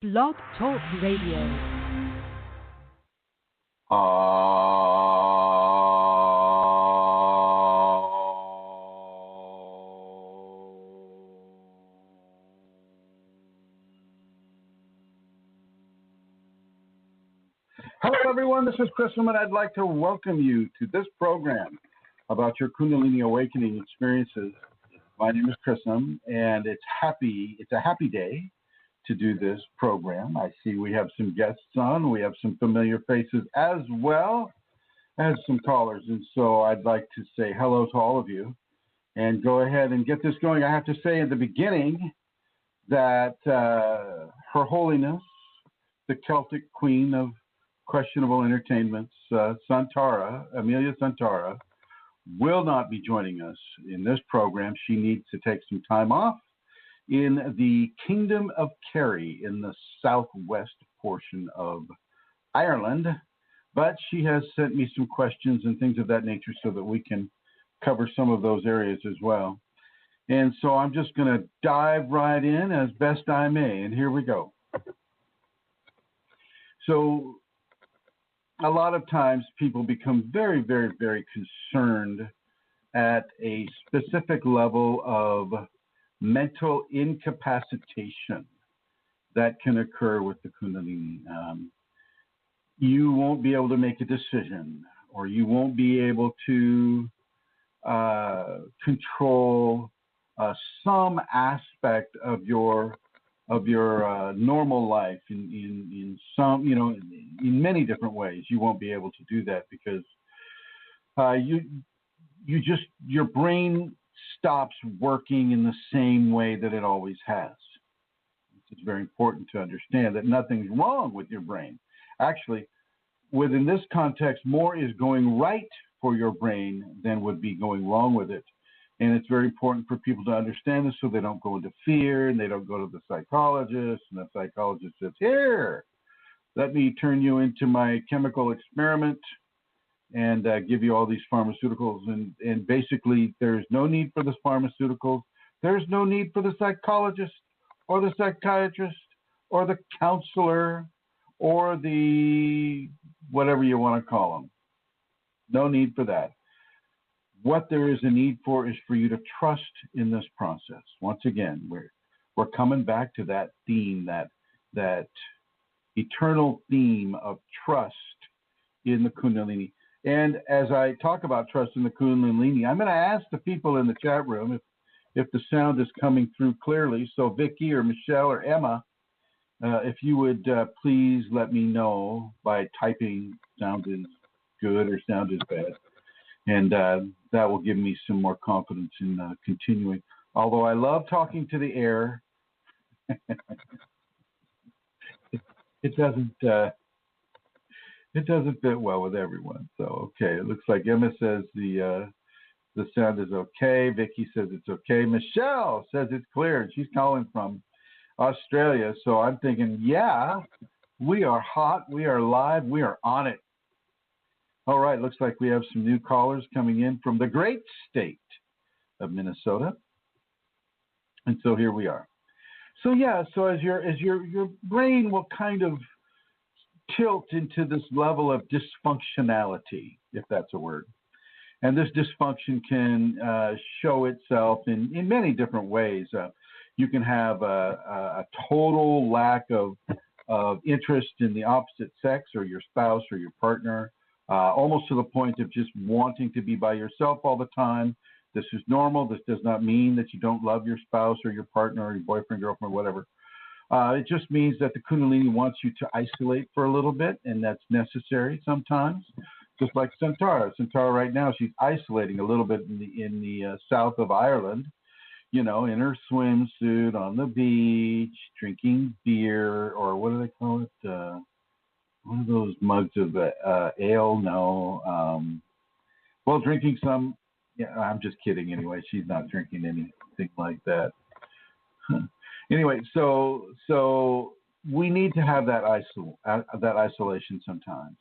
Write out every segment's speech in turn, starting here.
BlogTalk Radio. Hello, everyone. This is Chrism, and I'd like to welcome you to this program about your Kundalini awakening experiences. My name is Chrism, and it's a happy day to do this program. I see we have some guests on. We have some familiar faces as well as some callers, and so I'd like to say hello to all of you and go ahead and get this going. I have to say in the beginning that Her Holiness, the Celtic Queen of Questionable Entertainments, Amelia Santara, will not be joining us in this program. She needs to take some time off in the Kingdom of Kerry in the southwest portion of Ireland. But she has sent me some questions and things of that nature so that we can cover some of those areas as well. And so I'm just going to dive right in as best I may. And here we go. So a lot of times people become very, very, very concerned at a specific level of mental incapacitation that can occur with the Kundalini. You won't be able to make a decision, or you won't be able to control some aspect of your normal life in some, in many different ways. You won't be able to do that because your brain stops working in the same way that it always has. It's very important to understand that nothing's wrong with your brain. Actually, within this context, more is going right for your brain than would be going wrong with it. And it's very important for people to understand this so they don't go into fear and they don't go to the psychologist. And the psychologist says, here, let me turn you into my chemical experiment and give you all these pharmaceuticals. And basically, there's no need for the pharmaceuticals. There's no need for the psychologist or the psychiatrist or the counselor or the whatever you want to call them. No need for that. What there is a need for is for you to trust in this process. Once again, we're coming back to that theme, that eternal theme of trust in the Kundalini. And as I talk about trust in the Kunalini, I'm going to ask the people in the chat room if the sound is coming through clearly. So Vicky or Michelle or Emma, if you would please let me know by typing sound is good or sound is bad. And that will give me some more confidence in continuing. Although I love talking to the air, it doesn't fit well with everyone. So okay, it looks like Emma says the sound is okay. Vicky says it's okay. Michelle says it's clear, and she's calling from Australia. So I'm thinking, yeah, we are hot, we are live, we are on it. All right, looks like we have some new callers coming in from the great state of Minnesota. And so here we are. So yeah, so as your brain will kind of tilt into this level of dysfunctionality, if that's a word. And this dysfunction can show itself in many different ways. You can have a total lack of interest in the opposite sex or your spouse or your partner. Almost to the point of just wanting to be by yourself all the time. This is normal. This does not mean that you don't love your spouse or your partner or your boyfriend, girlfriend, whatever. It just means that the Kundalini wants you to isolate for a little bit, and that's necessary sometimes. Just like Santara. Santara right now, she's isolating a little bit in the south of Ireland, in her swimsuit on the beach, drinking beer, or what do they call it? One of those mugs of ale, no. Well, drinking some, yeah, I'm just kidding anyway. She's not drinking anything like that. Anyway, so we need to have that isolation sometimes.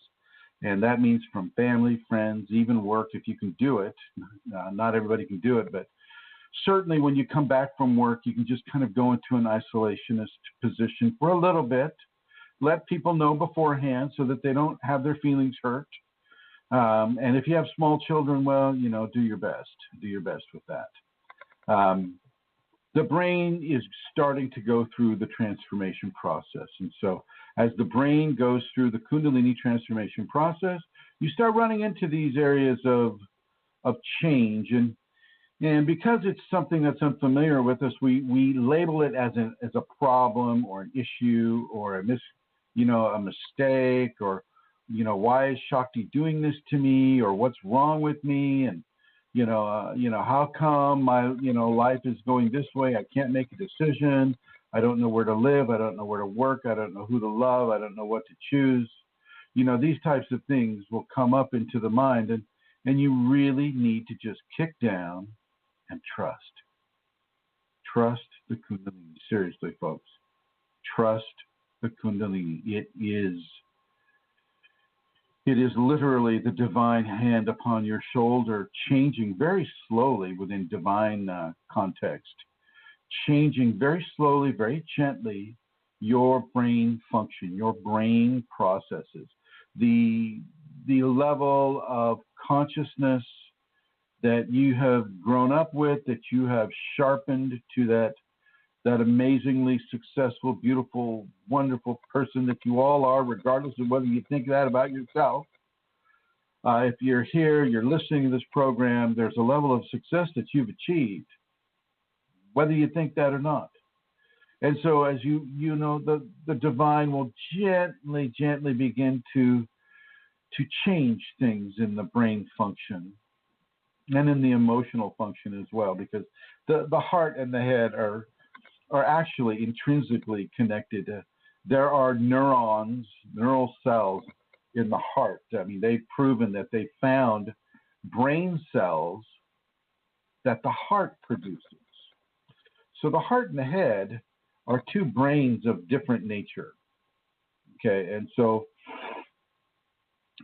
And that means from family, friends, even work, if you can do it. Not everybody can do it, but certainly when you come back from work, you can just kind of go into an isolationist position for a little bit. Let people know beforehand so that they don't have their feelings hurt. And if you have small children, well, do your best. Do your best with that. The brain is starting to go through the transformation process. And so as the brain goes through the Kundalini transformation process, you start running into these areas of change. And because it's something that's unfamiliar with us, we label it as a problem or an issue or a mistake, or why is Shakti doing this to me, or what's wrong with me, and how come my life is going this way? I can't make a decision. I don't know where to live. I don't know where to work. I don't know who to love. I don't know what to choose. These types of things will come up into the mind, and you really need to just kick down and trust. Trust the Kundalini. Seriously, folks. Trust the Kundalini. It is literally the divine hand upon your shoulder, changing very slowly within divine context, changing very slowly, very gently your brain function, your brain processes, the level of consciousness that you have grown up with, that you have sharpened to that amazingly successful, beautiful, wonderful person that you all are, regardless of whether you think that about yourself. If you're here, you're listening to this program, there's a level of success that you've achieved, whether you think that or not. And so as the divine will gently begin to change things in the brain function and in the emotional function as well, because the heart and the head are actually intrinsically connected. There are neural cells in the heart. I mean, they've proven that they found brain cells that the heart produces. So the heart and the head are two brains of different nature. Okay, and so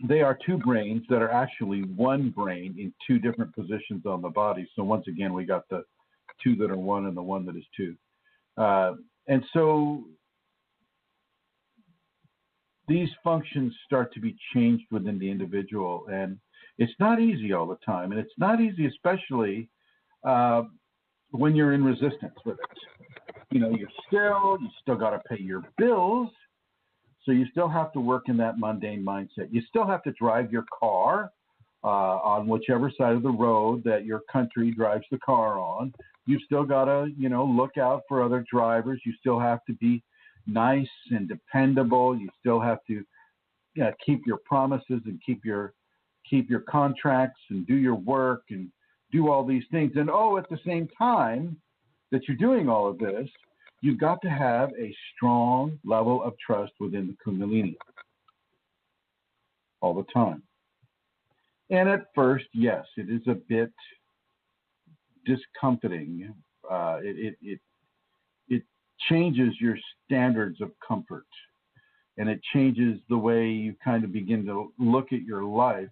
they are two brains that are actually one brain in two different positions on the body. So once again, we got the two that are one and the one that is two. And so these functions start to be changed within the individual, and it's not easy all the time. And it's not easy, especially when you're in resistance with it. You still got to pay your bills. So you still have to work in that mundane mindset. You still have to drive your car on whichever side of the road that your country drives the car on. You still got to, look out for other drivers. You still have to be nice and dependable. You still have to keep your promises and keep your contracts and do your work and do all these things. And at the same time that you're doing all of this, you've got to have a strong level of trust within the Kundalini all the time. And at first, yes, it is a bit discomforting. It changes your standards of comfort, and it changes the way you kind of begin to look at your life.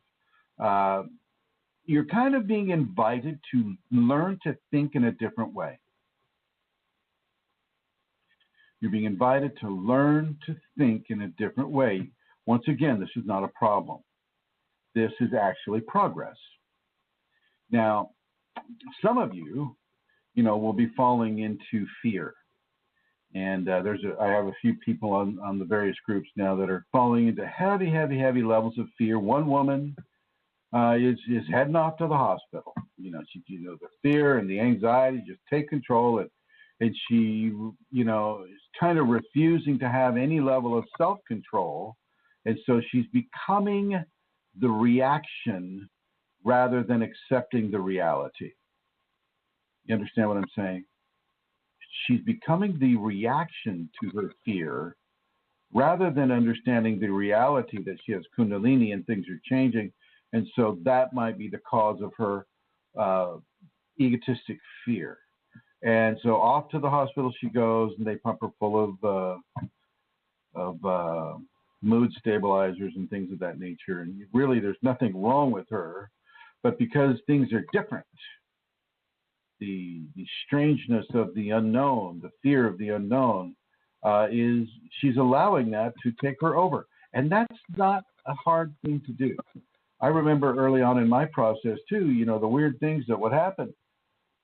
You're kind of being invited to learn to think in a different way. You're being invited to learn to think in a different way. Once again, this is not a problem. This is actually progress. Now, some of you, will be falling into fear. And I have a few people on the various groups now that are falling into heavy, heavy, heavy levels of fear. One woman is heading off to the hospital. The fear and the anxiety just take control. And she, is kind of refusing to have any level of self-control. And so she's becoming the reaction rather than accepting the reality. You understand what I'm saying? She's becoming the reaction to her fear rather than understanding the reality that she has Kundalini and things are changing. And so that might be the cause of her egotistic fear. And so off to the hospital she goes, and they pump her full of mood stabilizers and things of that nature. And really, there's nothing wrong with her, but because things are different, the strangeness of the unknown, the fear of the unknown, is she's allowing that to take her over. And that's not a hard thing to do. I remember early on in my process too, you know, the weird things that would happen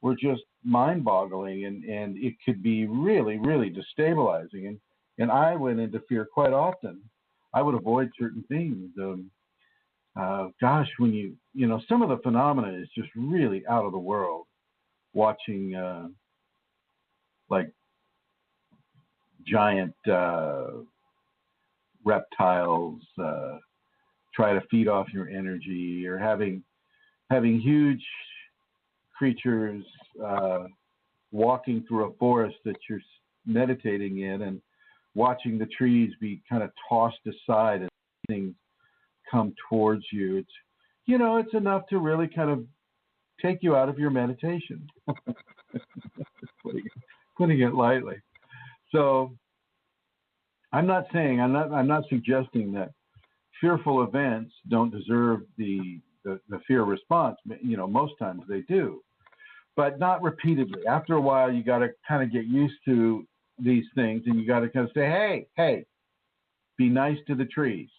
were just mind-boggling, and it could be really, really destabilizing. And I went into fear quite often. I would avoid certain things. Gosh, when you know, some of the phenomena is just really out of the world. Watching like giant reptiles try to feed off your energy, or having huge creatures walking through a forest that you're meditating in, and watching the trees be kind of tossed aside as things come towards you. It's, you know, it's enough to really kind of take you out of your meditation. putting it lightly. So I'm not suggesting that fearful events don't deserve the fear response. You know, most times they do, but not repeatedly. After a while, you got to kind of get used to these things, and you got to kind of say, hey, be nice to the trees.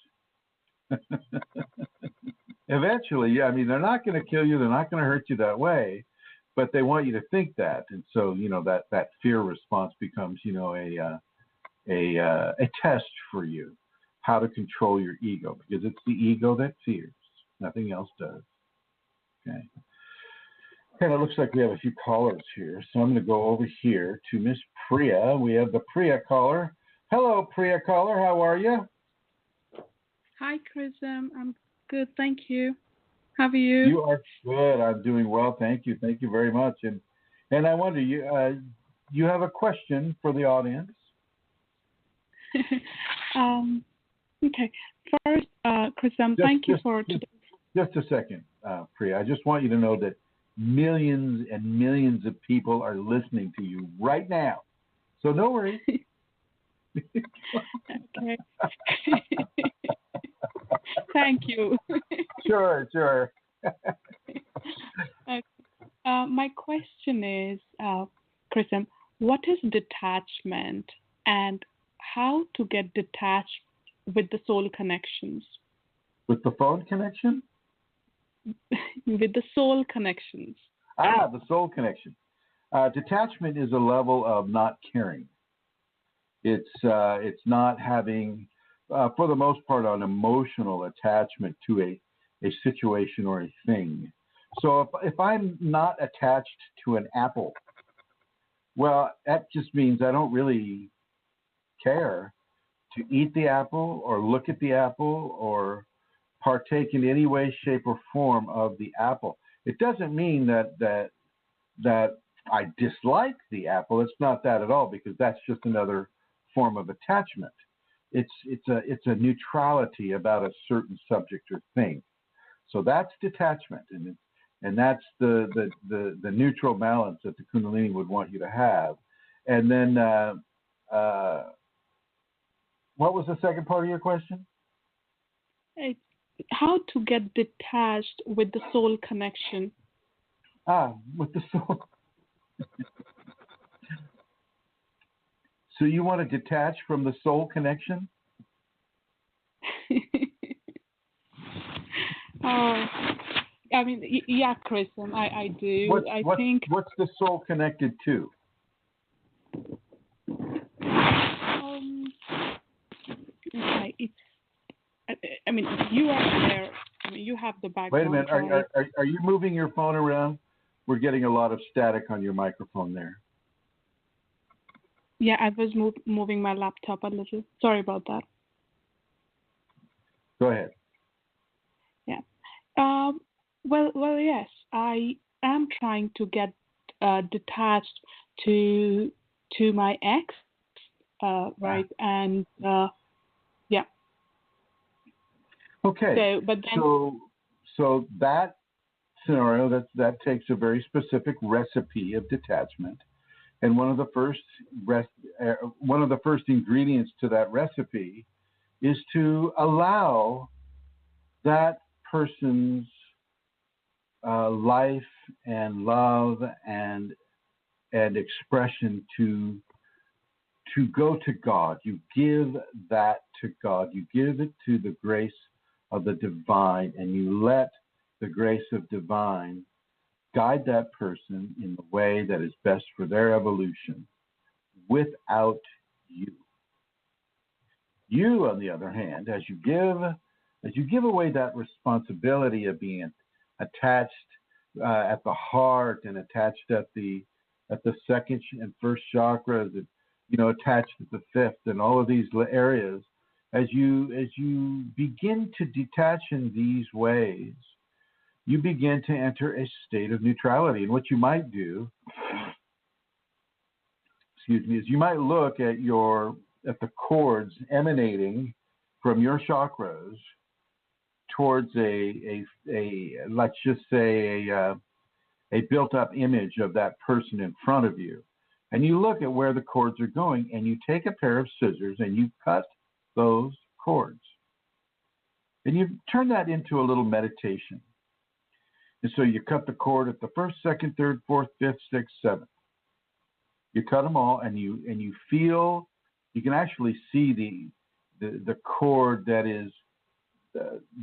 Eventually, yeah, I mean, they're not going to kill you. They're not going to hurt you that way, but they want you to think that. And so, you know, that fear response becomes, you know, a test for you, how to control your ego, because it's the ego that fears. Nothing else does. Okay. And it looks like we have a few callers here. So I'm going to go over here to Miss Priya. We have the Priya caller. Hello, Priya caller. How are you? Hi, Chrism. I'm good, thank you. How are you? You are good. I'm doing well. Thank you. Thank you very much. And I wonder, you have a question for the audience? Okay. First, Chrism, thank you for today. Just a second, Priya. I just want you to know that millions and millions of people are listening to you right now. So no worries. Okay. Thank you. Sure. My question is, Chrism, what is detachment and how to get detached with the soul connections? With the phone connection? With the soul connections. The soul connection. Detachment is a level of not caring. It's not having, for the most part, an emotional attachment to a situation or a thing. So if I'm not attached to an apple, well, that just means I don't really care to eat the apple or look at the apple or partake in any way, shape, or form of the apple. It doesn't mean that I dislike the apple. It's not that at all, because that's just another form of attachment. It's a neutrality about a certain subject or thing. So that's detachment, and that's the neutral balance that the Kundalini would want you to have. And then what was the second part of your question? How to get detached with the soul connection. With the soul. So you want to detach from the soul connection? I mean, yeah, Chrism, I do. What's the soul connected to? Okay, I mean, you are there. I mean, you have the background. Wait a minute. Right? Are you moving your phone around? We're getting a lot of static on your microphone there. Yeah, I was moving my laptop a little. Sorry about that. Go ahead. Yeah. Well, yes. I am trying to get detached to my ex, right? And yeah. Okay. So that scenario that takes a very specific recipe of detachment, and one of the first ingredients to that recipe is to allow that person's life and love and expression to go to God. You give that to God. You give it to the grace of the divine, and you let the grace of divine guide that person in the way that is best for their evolution without you. You, on the other hand, as you give away that responsibility of being attached at the heart and attached at the second and first chakras, attached at the fifth, and all of these areas, as you begin to detach in these ways, you begin to enter a state of neutrality. And what you might do, is you might look at the cords emanating from your chakras towards a let's just say a built-up image of that person in front of you. And you look at where the cords are going, and you take a pair of scissors and you cut those cords. And you turn that into a little meditation. And so you cut the cord at the first, second, third, fourth, fifth, sixth, seventh. You cut them all, and you feel, you can actually see the cord that is,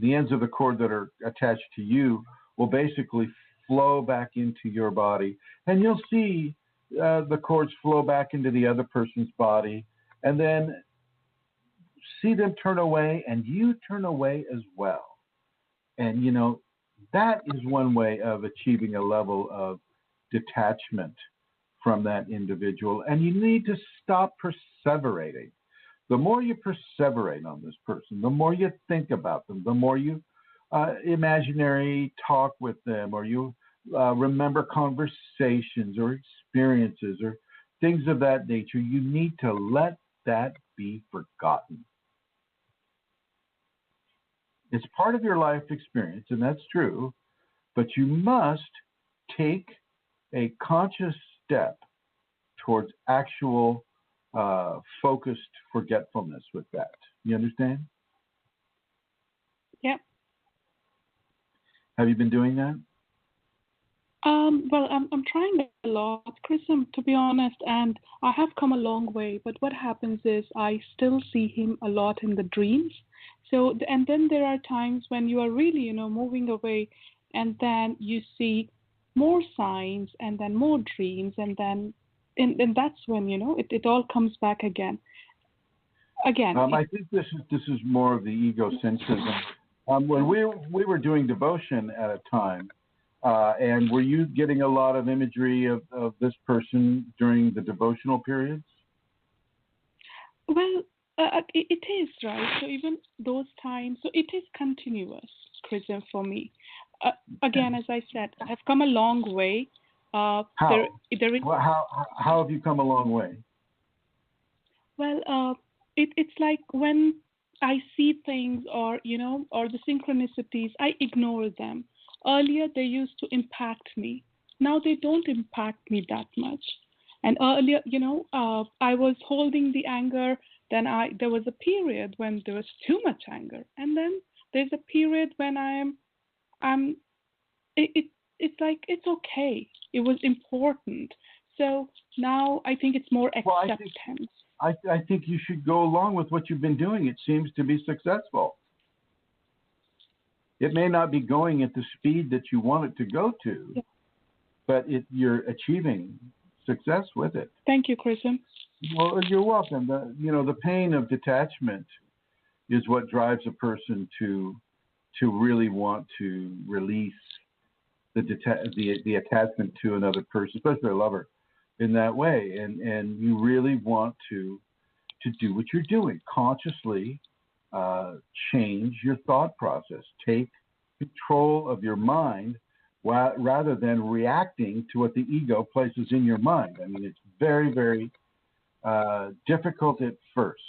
the ends of the cord that are attached to you will basically flow back into your body. And you'll see the cords flow back into the other person's body, and then see them turn away, and you turn away as well. And, that is one way of achieving a level of detachment from that individual. And you need to stop perseverating. The more you perseverate on this person, the more you think about them, the more you imaginary talk with them, or you remember conversations or experiences or things of that nature, you need to let that be forgotten. It's part of your life experience, and that's true, but you must take a conscious step towards actual focused forgetfulness with that. You understand? Yep. Have you been doing that? Well, I'm trying a lot, Chrism, to be honest, and I have come a long way. But what happens is I still see him a lot in the dreams. So, and then there are times when you are really, moving away, and then you see more signs, and then more dreams, and then, and that's when it all comes back again. I think this is more of the egocentrism. When we were doing devotion at a time. And were you getting a lot of imagery of this person during the devotional periods? Well, it is, right? So even those times, so it is continuous, Chrism, for me. Again, as I said, I have come a long way. How? How have you come a long way? Well, it's like when I see things or the synchronicities, I ignore them. Earlier, they used to impact me. Now they don't impact me that much. And earlier, I was holding the anger. Then there was a period when there was too much anger, and then there's a period when it's like it's okay. It was important. So now I think it's more acceptance. I think you should go along with what you've been doing. It seems to be successful. It may not be going at the speed that you want it to go to, but you're achieving success with it. Thank you, Chrism. Well, you're welcome. The pain of detachment is what drives a person to really want to release the attachment to another person, especially a lover, in that way. And you really want to do what you're doing consciously. Change your thought process. Take control of your mind rather than reacting to what the ego places in your mind. I mean, it's very, very difficult at first.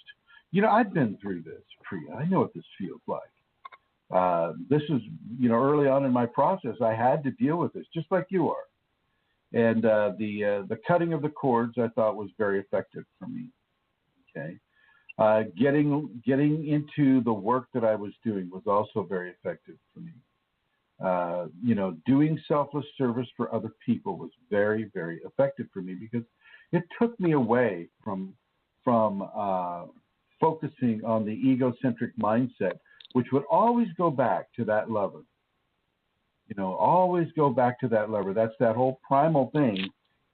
I've been through this, Priya. I know what this feels like. This is, early on in my process, I had to deal with this, just like you are. And the cutting of the cords, I thought, was very effective for me. Okay. Getting into the work that I was doing was also very effective for me. Doing selfless service for other people was very, very effective for me because it took me away from focusing on the egocentric mindset, which would always go back to that lover. Always go back to that lover. That's that whole primal thing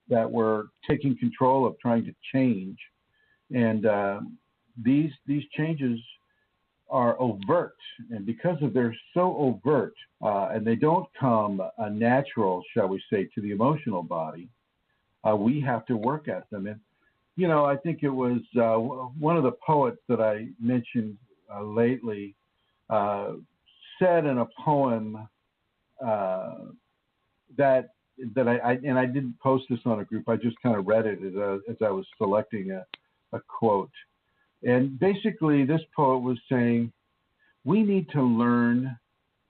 that we're taking control of, trying to change. And these changes are overt, and because of they're so overt, and they don't come natural, shall we say, to the emotional body, we have to work at them. And I think it was one of the poets that I mentioned lately said in a poem that I didn't post this on a group. I just kind of read it as I was selecting a quote. And basically, this poet was saying, we need to learn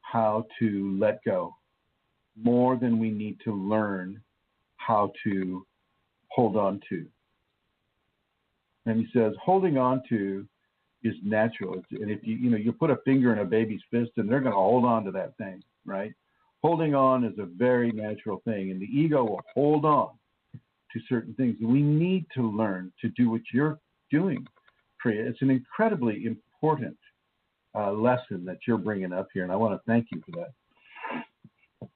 how to let go more than we need to learn how to hold on to. And he says, holding on to is natural. And if you put a finger in a baby's fist and they're going to hold on to that thing, right? Holding on is a very natural thing. And the ego will hold on to certain things. We need to learn to do what you're doing, Priya. It's an incredibly important lesson that you're bringing up here, and I want to thank you for that.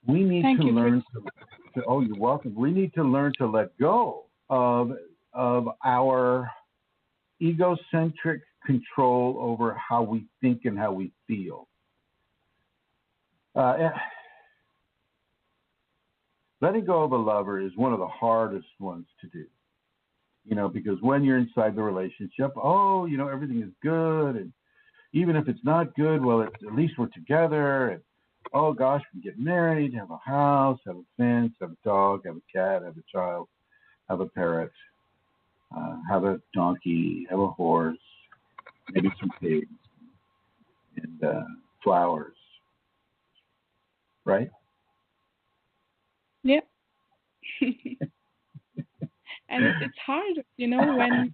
We need to learn to. Oh, you're welcome. We need to learn to let go of our egocentric control over how we think and how we feel. Letting go of a lover is one of the hardest ones to do. Because when you're inside the relationship, everything is good. And even if it's not good, well, at least we're together. And, oh, gosh, we get married, have a house, have a fence, have a dog, have a cat, have a child, have a parrot, have a donkey, have a horse, maybe some pigs, and flowers. Right? Yep. And it's hard, when,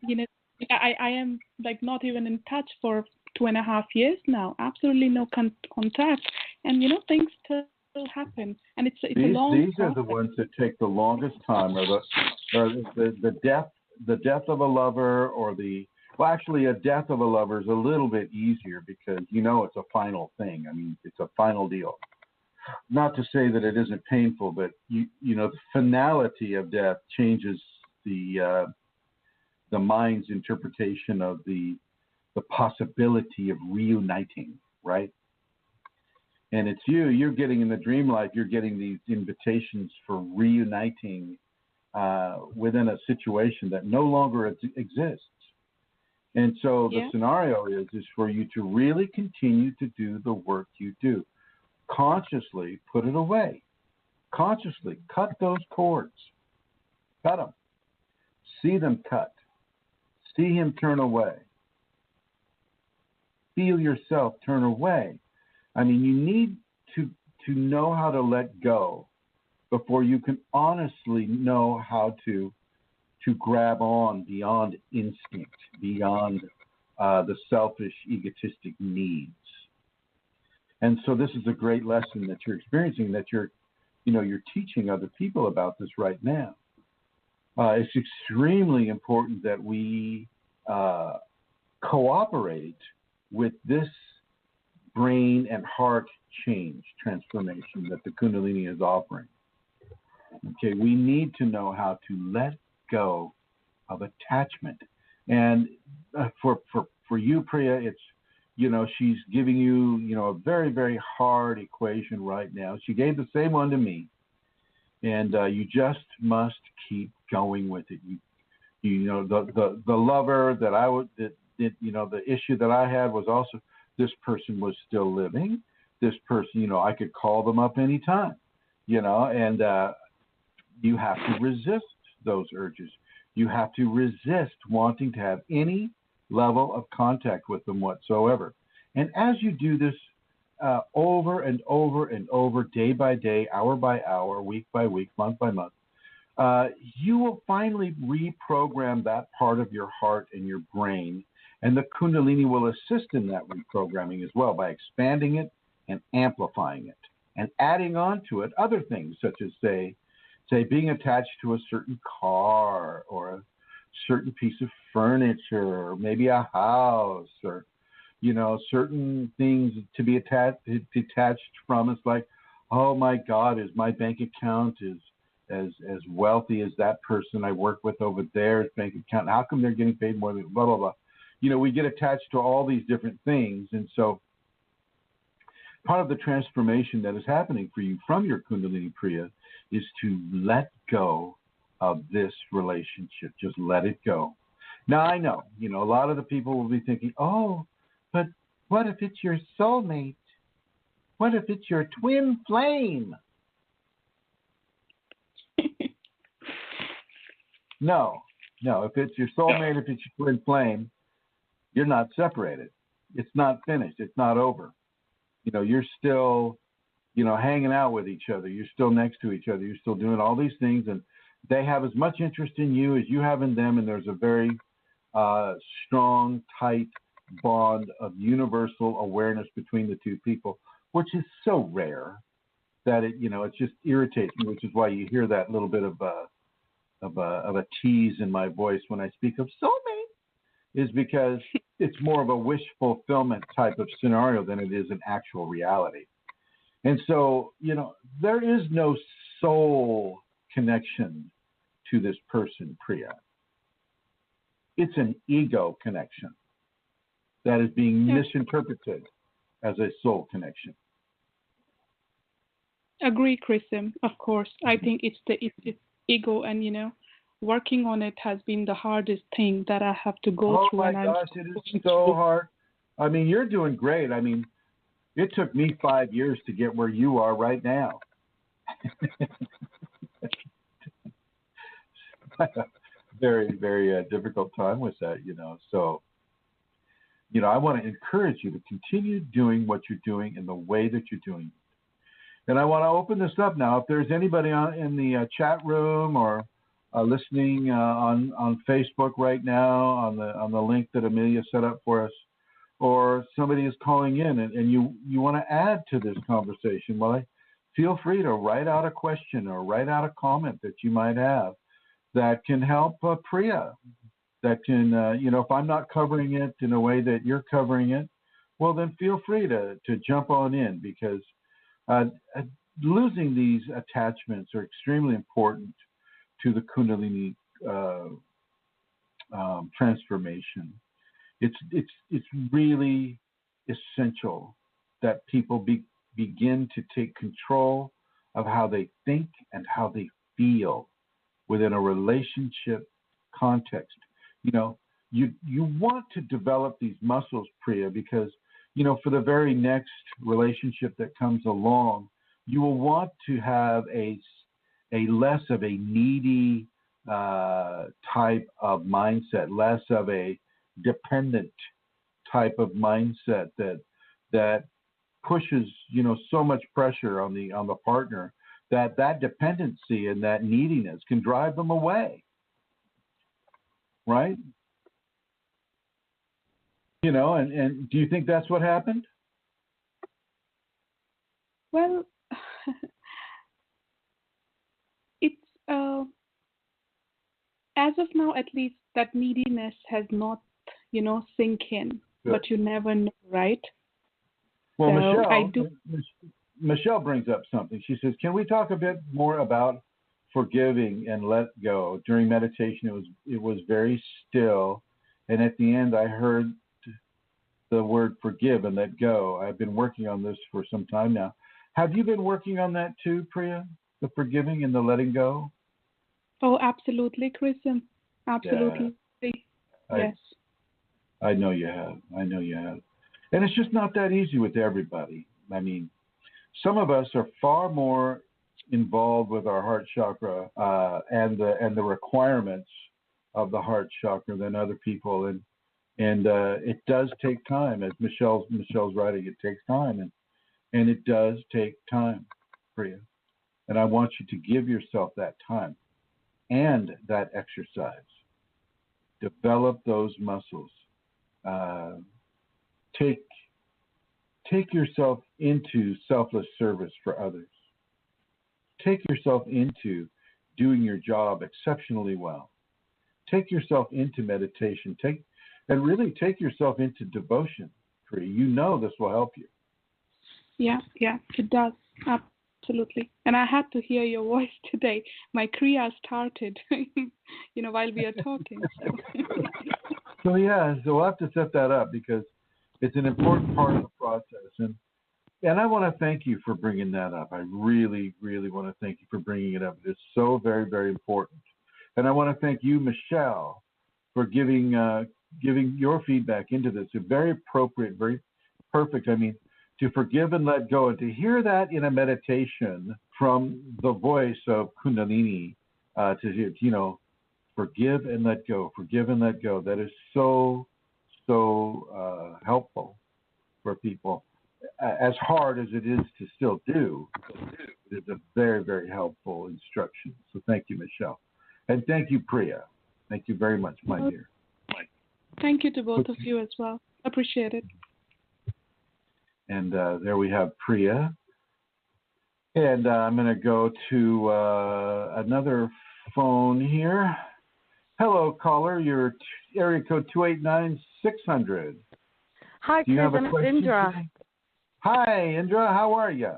I am like not even in touch for 2.5 years now, absolutely no contact. And, things still happen. And it's a long These process. are the ones that take the longest time, or the death of a lover, or actually a death of a lover is a little bit easier because, it's a final thing. I mean, it's a final deal. Not to say that it isn't painful, but the finality of death changes the mind's interpretation of the possibility of reuniting, right? And it's you're getting in the dream life, you're getting these invitations for reuniting within a situation that no longer exists. And so the scenario is for you to really continue to do the work you do. Consciously put it away. Consciously cut those cords. Cut them. See them cut. See him turn away. Feel yourself turn away. I mean, you need to know how to let go before you can honestly know how to grab on beyond instinct, beyond the selfish, egotistic needs. And so this is a great lesson that you're experiencing, that you're teaching other people about this right now. It's extremely important that we cooperate with this brain and heart transformation that the Kundalini is offering. Okay, we need to know how to let go of attachment. And for you, Priya, it's, she's giving you, a very, very hard equation right now. She gave the same one to me. And you just must keep going with it. The lover that the issue that I had was also, this person was still living. This person, I could call them up anytime, and you have to resist those urges. You have to resist wanting to have any level of contact with them whatsoever. And as you do this over and over and over, day by day, hour by hour, week by week, month by month, you will finally reprogram that part of your heart and your brain. And the Kundalini will assist in that reprogramming as well by expanding it and amplifying it and adding on to it other things such as say being attached to a certain car or a certain piece of furniture or maybe a house or certain things to be detached from. It's like, oh my God, is my bank account as wealthy as that person I work with over there's bank account? How come they're getting paid more than blah, blah, blah? We get attached to all these different things. And so part of the transformation that is happening for you from your Kundalini Priya is to let go of this relationship. Just let it go. Now, I know, a lot of the people will be thinking, oh, but what if it's your soulmate? What if it's your twin flame? No. If it's your soulmate, if it's your twin flame, you're not separated. It's not finished. It's not over. You're still, hanging out with each other. You're still next to each other. You're still doing all these things, and they have as much interest in you as you have in them, and there's a very strong, tight bond of universal awareness between the two people, which is so rare that it just irritates me, which is why you hear that little bit of a tease in my voice when I speak of soulmate, is because it's more of a wish fulfillment type of scenario than it is an actual reality. And so, there is no soul connection to this person, Priya. It's an ego connection that is being misinterpreted as a soul connection. Agree, Chrism. Of course. I think it's ego, and working on it has been the hardest thing that I have to go through. Oh my gosh, it is so hard. I mean, you're doing great. I mean, it took me 5 years to get where you are right now. Very, very difficult time with that, So, I want to encourage you to continue doing what you're doing in the way that you're doing it. And I want to open this up now. If there's anybody in the chat room or listening on Facebook right now on the link that Amelia set up for us, or somebody is calling in and you want to add to this conversation, well, feel free to write out a question or write out a comment that you might have that can help Priya. That can, if I'm not covering it in a way that you're covering it, well, then feel free to jump on in, because losing these attachments are extremely important to the Kundalini transformation. It's really essential that people begin to take control of how they think and how they feel within a relationship context. You want to develop these muscles, Priya, because for the very next relationship that comes along, you will want to have a less of a needy type of mindset, less of a dependent type of mindset that pushes so much pressure on the partner that dependency and that neediness can drive them away, right? And do you think that's what happened? Well, it's as of now, at least, that neediness has not sink in. Good. But you never know, right? Well, so Michelle brings up something. She says, can we talk a bit more about forgiving and let go? During meditation, it was very still, and at the end I heard the word forgive and let go. I've been working on this for some time now. Have you been working on that too, Priya? The forgiving and the letting go? Oh, absolutely, Chrism. Absolutely. Yeah. Yes. I know you have. And it's just not that easy with everybody. I mean, some of us are far more involved with our heart chakra and the requirements of the heart chakra than other people, and it does take time. As Michelle's writing, it takes time, and it does take time, Priya. And I want you to give yourself that time and that exercise. Develop those muscles. take yourself into selfless service for others. Take yourself into doing your job exceptionally well. Take yourself into meditation. And really take yourself into devotion. You know this will help you. Yeah, it does. Absolutely. And I had to hear your voice today. My Kriya started, while we are talking. So we'll have to set that up because it's an important part of the process. And I want to thank you for bringing that up. I really, really want to thank you for bringing it up. It's so very, very important. And I want to thank you, Michelle, for giving your feedback into this. It's very appropriate, very perfect. I mean, to forgive and let go, and to hear that in a meditation from the voice of Kundalini, forgive and let go, forgive and let go. That is so helpful for people. As hard as it is to still do, it is a very, very helpful instruction. So thank you, Michelle. And thank you, Priya. Thank you very much, my dear. Thank you to both of you as well. Appreciate it. And there we have Priya. And I'm going to go to another phone here. Hello, caller. Your area code 289-600. Hi, Chrism. It's Indra. Today? Hi, Indra. How are you?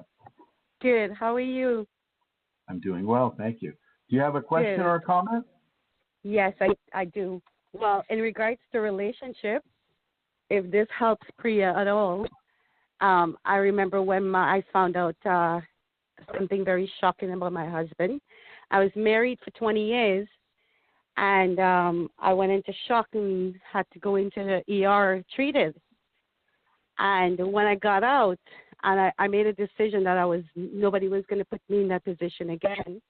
Good. How are you? I'm doing well. Thank you. Do you have a question or a comment? Yes, I do. Well, in regards to relationship, if this helps Priya at all, I remember when I found out something very shocking about my husband. I was married for 20 years, and I went into shock and had to go into the ER treated. And when I got out, and I made a decision that nobody was going to put me in that position again.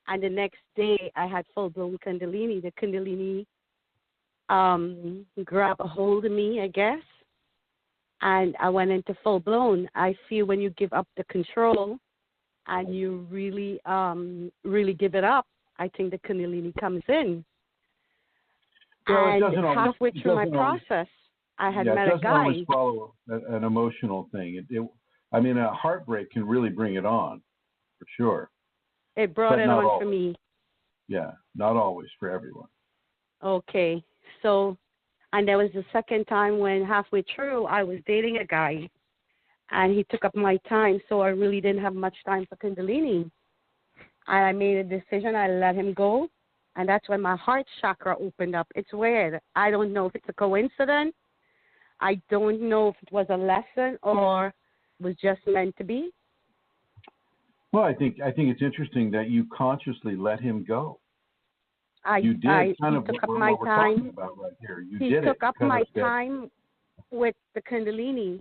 And the next day, I had full-blown Kundalini. The Kundalini grabbed a hold of me, I guess, and I went into full-blown. I feel when you give up the control and you really, really give it up, I think the Kundalini comes in. Well, and halfway through my process, I had met a guy. It doesn't always follow an emotional thing. A heartbreak can really bring it on, for sure. It brought it on for me. Yeah, not always for everyone. Okay. So, and there was the second time when halfway through I was dating a guy, and he took up my time, so I really didn't have much time for Kundalini. And I made a decision. I let him go, and that's when my heart chakra opened up. It's weird. I don't know if it's a coincidence. I don't know if it was a lesson or was just meant to be. Well, I think it's interesting that you consciously let him go. You did he took up my time. About right here. He took up my time with the Kundalini,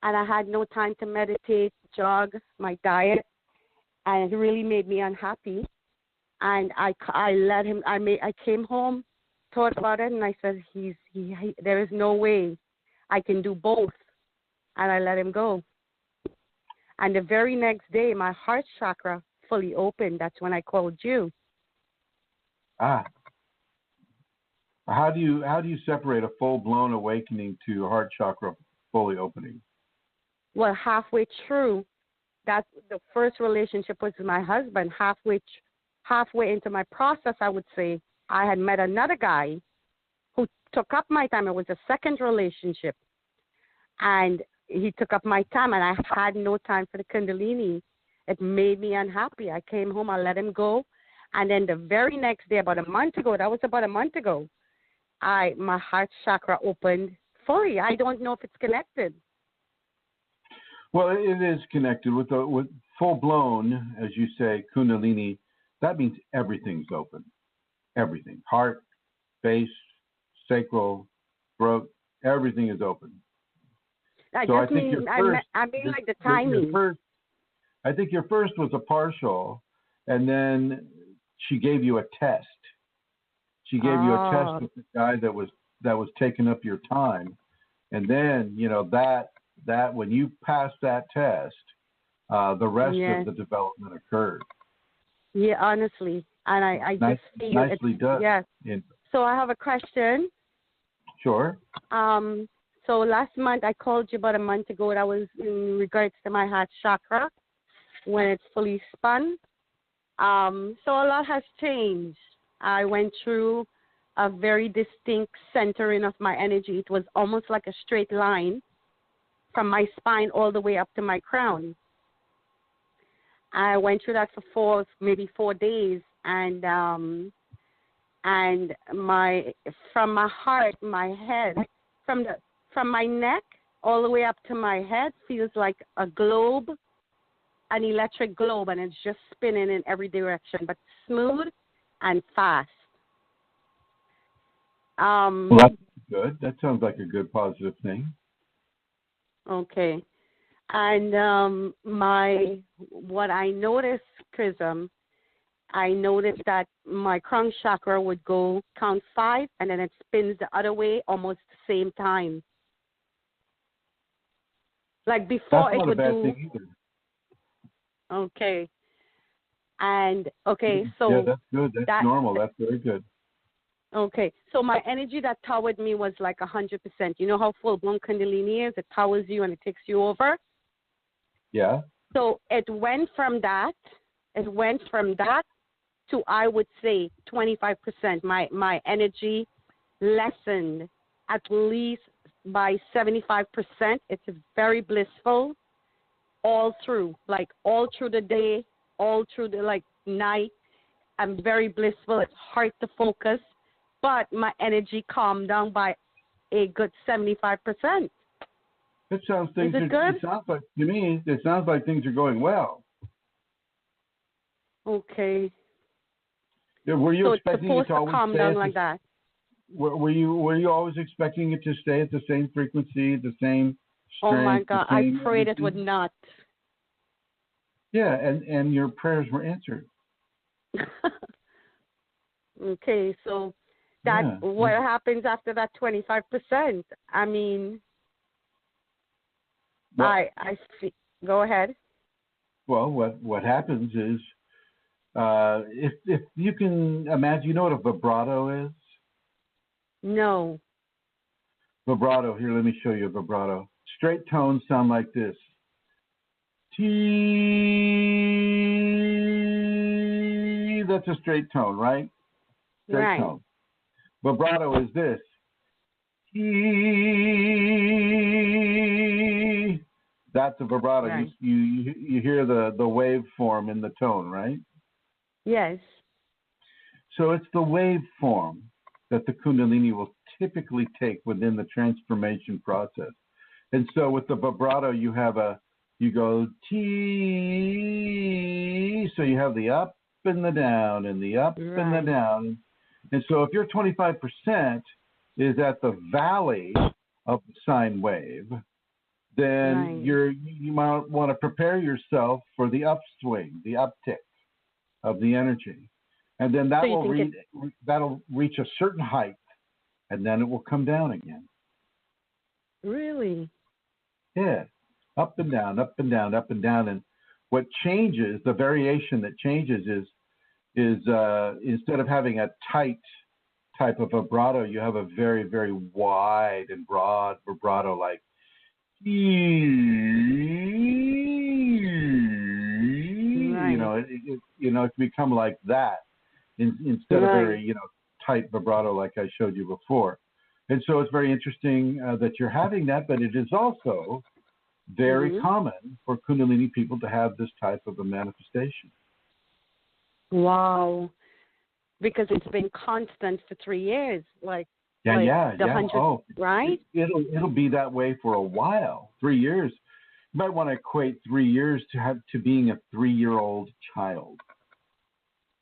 and I had no time to meditate, jog, my diet, and it really made me unhappy. And I let him. I came home, thought about it, and I said, there is no way I can do both, and I let him go. And the very next day, my heart chakra fully opened. That's when I called you. How do you separate a full-blown awakening to heart chakra fully opening? Well, halfway through, that's the first relationship was with my husband. Halfway into my process, I would say, I had met another guy who took up my time. It was a second relationship. And he took up my time, and I had no time for the Kundalini. It made me unhappy. I came home, I let him go. And then the very next day, about a month ago, my heart chakra opened fully. I don't know if it's connected. Well, it is connected with full blown, as you say, Kundalini. That means everything's open. Everything. Heart, face, sacral, throat, everything is open. I mean like the timing. I think your first was a partial, and then she gave you a test. She gave you a test with the guy that was taking up your time, and then that when you passed that test, the rest of the development occurred. Yeah, honestly, and I just feel nicely done. Yes. So I have a question. Sure. So last month I called you about a month ago. That was in regards to my heart chakra when it's fully spun. So a lot has changed. I went through a very distinct centering of my energy. It was almost like a straight line from my spine all the way up to my crown. I went through that for maybe 4 days, and from my heart, my head, from my neck all the way up to my head feels like a globe, an electric globe, and it's just spinning in every direction, but smooth and fast. Well, that's good. That sounds like a good positive thing. Okay. And what I noticed, Chrism, I noticed that my crown chakra would go count 5, and then it spins the other way almost the same time. Like before, That's it not would a bad do. thing either. Okay. And okay, so yeah, that's good. That's normal. That's very good. Okay, so my energy that towered me was like 100%. You know how full-blown Kundalini is? It towers you and it takes you over. Yeah. So it went from that to, I would say, 25%. My energy lessened at least by 75%. It's very blissful all through the day, all through the night. I'm very blissful. It's hard to focus, but my energy calmed down by a good 75%. It sounds good? It sounds like, to me, it sounds like things are going well. Okay. Yeah, were you so expecting it's supposed it to always calm stay down like that? Were you always expecting it to stay at the same frequency, the same strength? Oh my God! I prayed it would everything? not. Yeah, and your prayers were answered. Okay, so what happens after that 25%? I mean, well, I see. Go ahead. Well, what happens is, if you can imagine, you know what a vibrato is? No. Vibrato. Here, let me show you a vibrato. Straight tones sound like this. T. That's a straight tone, right? Straight tone. Vibrato is this. T. That's a vibrato. Right. You hear the waveform in the tone, right? Yes. So it's the waveform that the Kundalini will typically take within the transformation process. And so with the vibrato, you go T, so you have the up and the down and the up and the down. And so if your 25% is at the valley of the sine wave, then you might want to prepare yourself for the upswing, the uptick of the energy. And then that'll reach a certain height, and then it will come down again. Really? Yeah. Up and down, up and down, up and down. And what changes, the variation that changes is instead of having a tight type of vibrato, you have a very, very wide and broad vibrato, like it can become like that instead of very, tight vibrato like I showed you before. And so it's very interesting that you're having that, but it is also very common for Kundalini people to have this type of a manifestation. Wow. Because it's been constant for 3 years, right? It'll be that way for a while. 3 years. You might want to equate 3 years to being a 3-year-old child.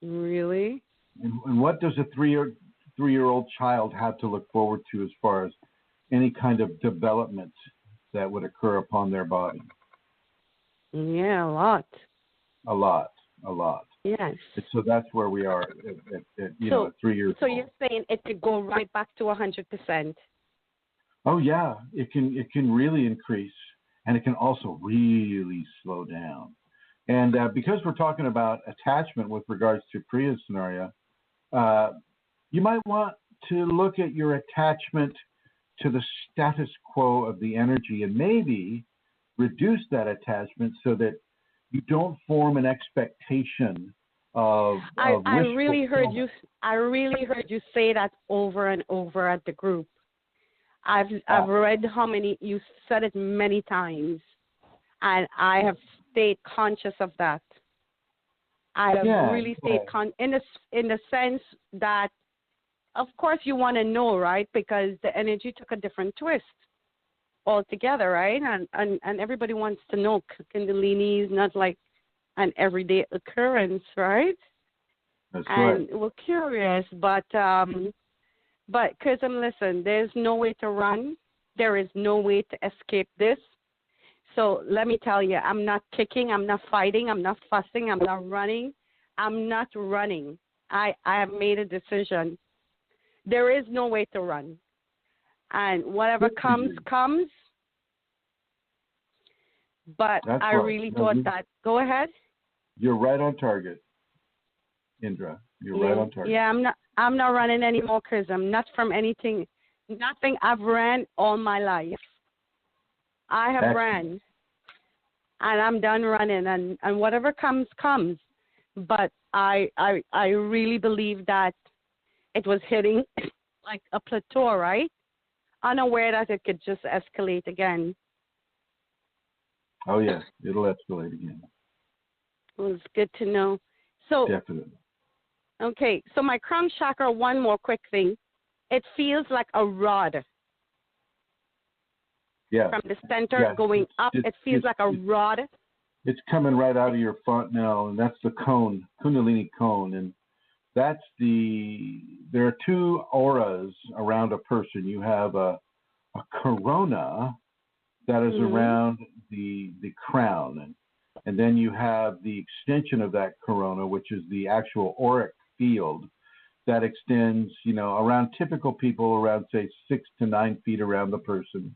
Really? And what does a 3-year-old child have to look forward to as far as any kind of development that would occur upon their body? Yeah, a lot. A lot. Yes. And so that's where we are at 3 years old. So you're saying it could go right back to 100%? Oh yeah, it can really increase, and it can also really slow down. And because we're talking about attachment with regards to Priya's scenario, you might want to look at your attachment to the status quo of the energy and maybe reduce that attachment so that you don't form an expectation of I wish really heard fulfillment. you say that over and over at the group. I've read how many you said it many times, and I have stayed conscious of that. I have really stayed in the sense that, of course, you want to know, right? Because the energy took a different twist altogether, right? And everybody wants to know. Kundalini is not like an everyday occurrence, right? That's and right. we're curious, but Chrism, listen, there's no way to run. There is no way to escape this. So let me tell you, I'm not kicking, I'm not fighting, I'm not fussing, I'm not running. I'm not running. I have made a decision. There is no way to run. And whatever comes, comes. But That's I right. really thought that. Go ahead. You're right on target, Indra. You're right on target. Yeah, I'm not running anymore, Chrism. Not from anything. Nothing. I've ran all my life. I have Excellent. ran. And I'm done running, and whatever comes, comes. But I really believe that it was hitting like a plateau, right? Unaware that it could just escalate again. Oh, yeah. It'll escalate again. It was good to know. So, Definitely. okay, so my crown chakra, one more quick thing. It feels like a rod. Yeah. From the center going up, it feels like a rod. It's coming right out of your fontanelle, and that's the cone, Kundalini cone. And there are two auras around a person. You have a corona that is around the crown. And then you have the extension of that corona, which is the actual auric field that extends, around typical people around, say, 6 to 9 feet around the person.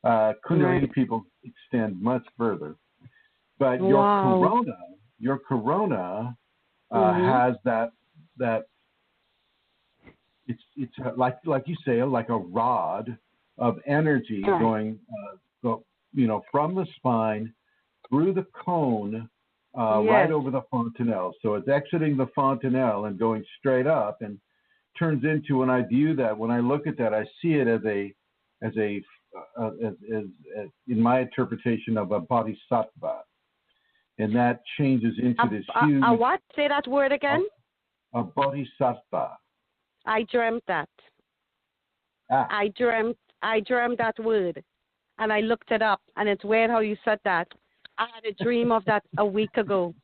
Kundalini people extend much further. But your corona has that it's like you say, like a rod of energy going from the spine through the cone right over the fontanelle. So it's exiting the fontanelle and going straight up, and turns into, when I look at that, I see it as in my interpretation of a bodhisattva. And that changes into this huge... A what? Say that word again. A bodhisattva. I dreamt that. I dreamt that word, and I looked it up, and it's weird how you said that. I had a dream of that a week ago.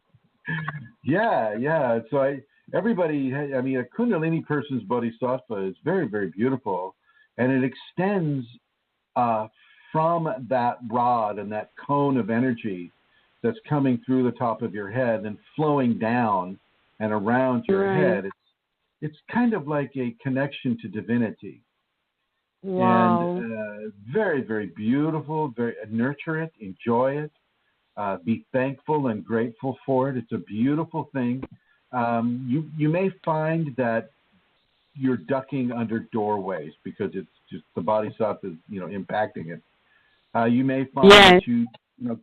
Yeah. So a Kundalini person's bodhisattva is very, very beautiful, and it extends from that rod and that cone of energy that's coming through the top of your head and flowing down and around your head. It's kind of like a connection to divinity. Wow. And very, very beautiful. Very nurture it, enjoy it, be thankful and grateful for it. It's a beautiful thing. You may find that you're ducking under doorways because it's just the bodhisattva is impacting it. You may find that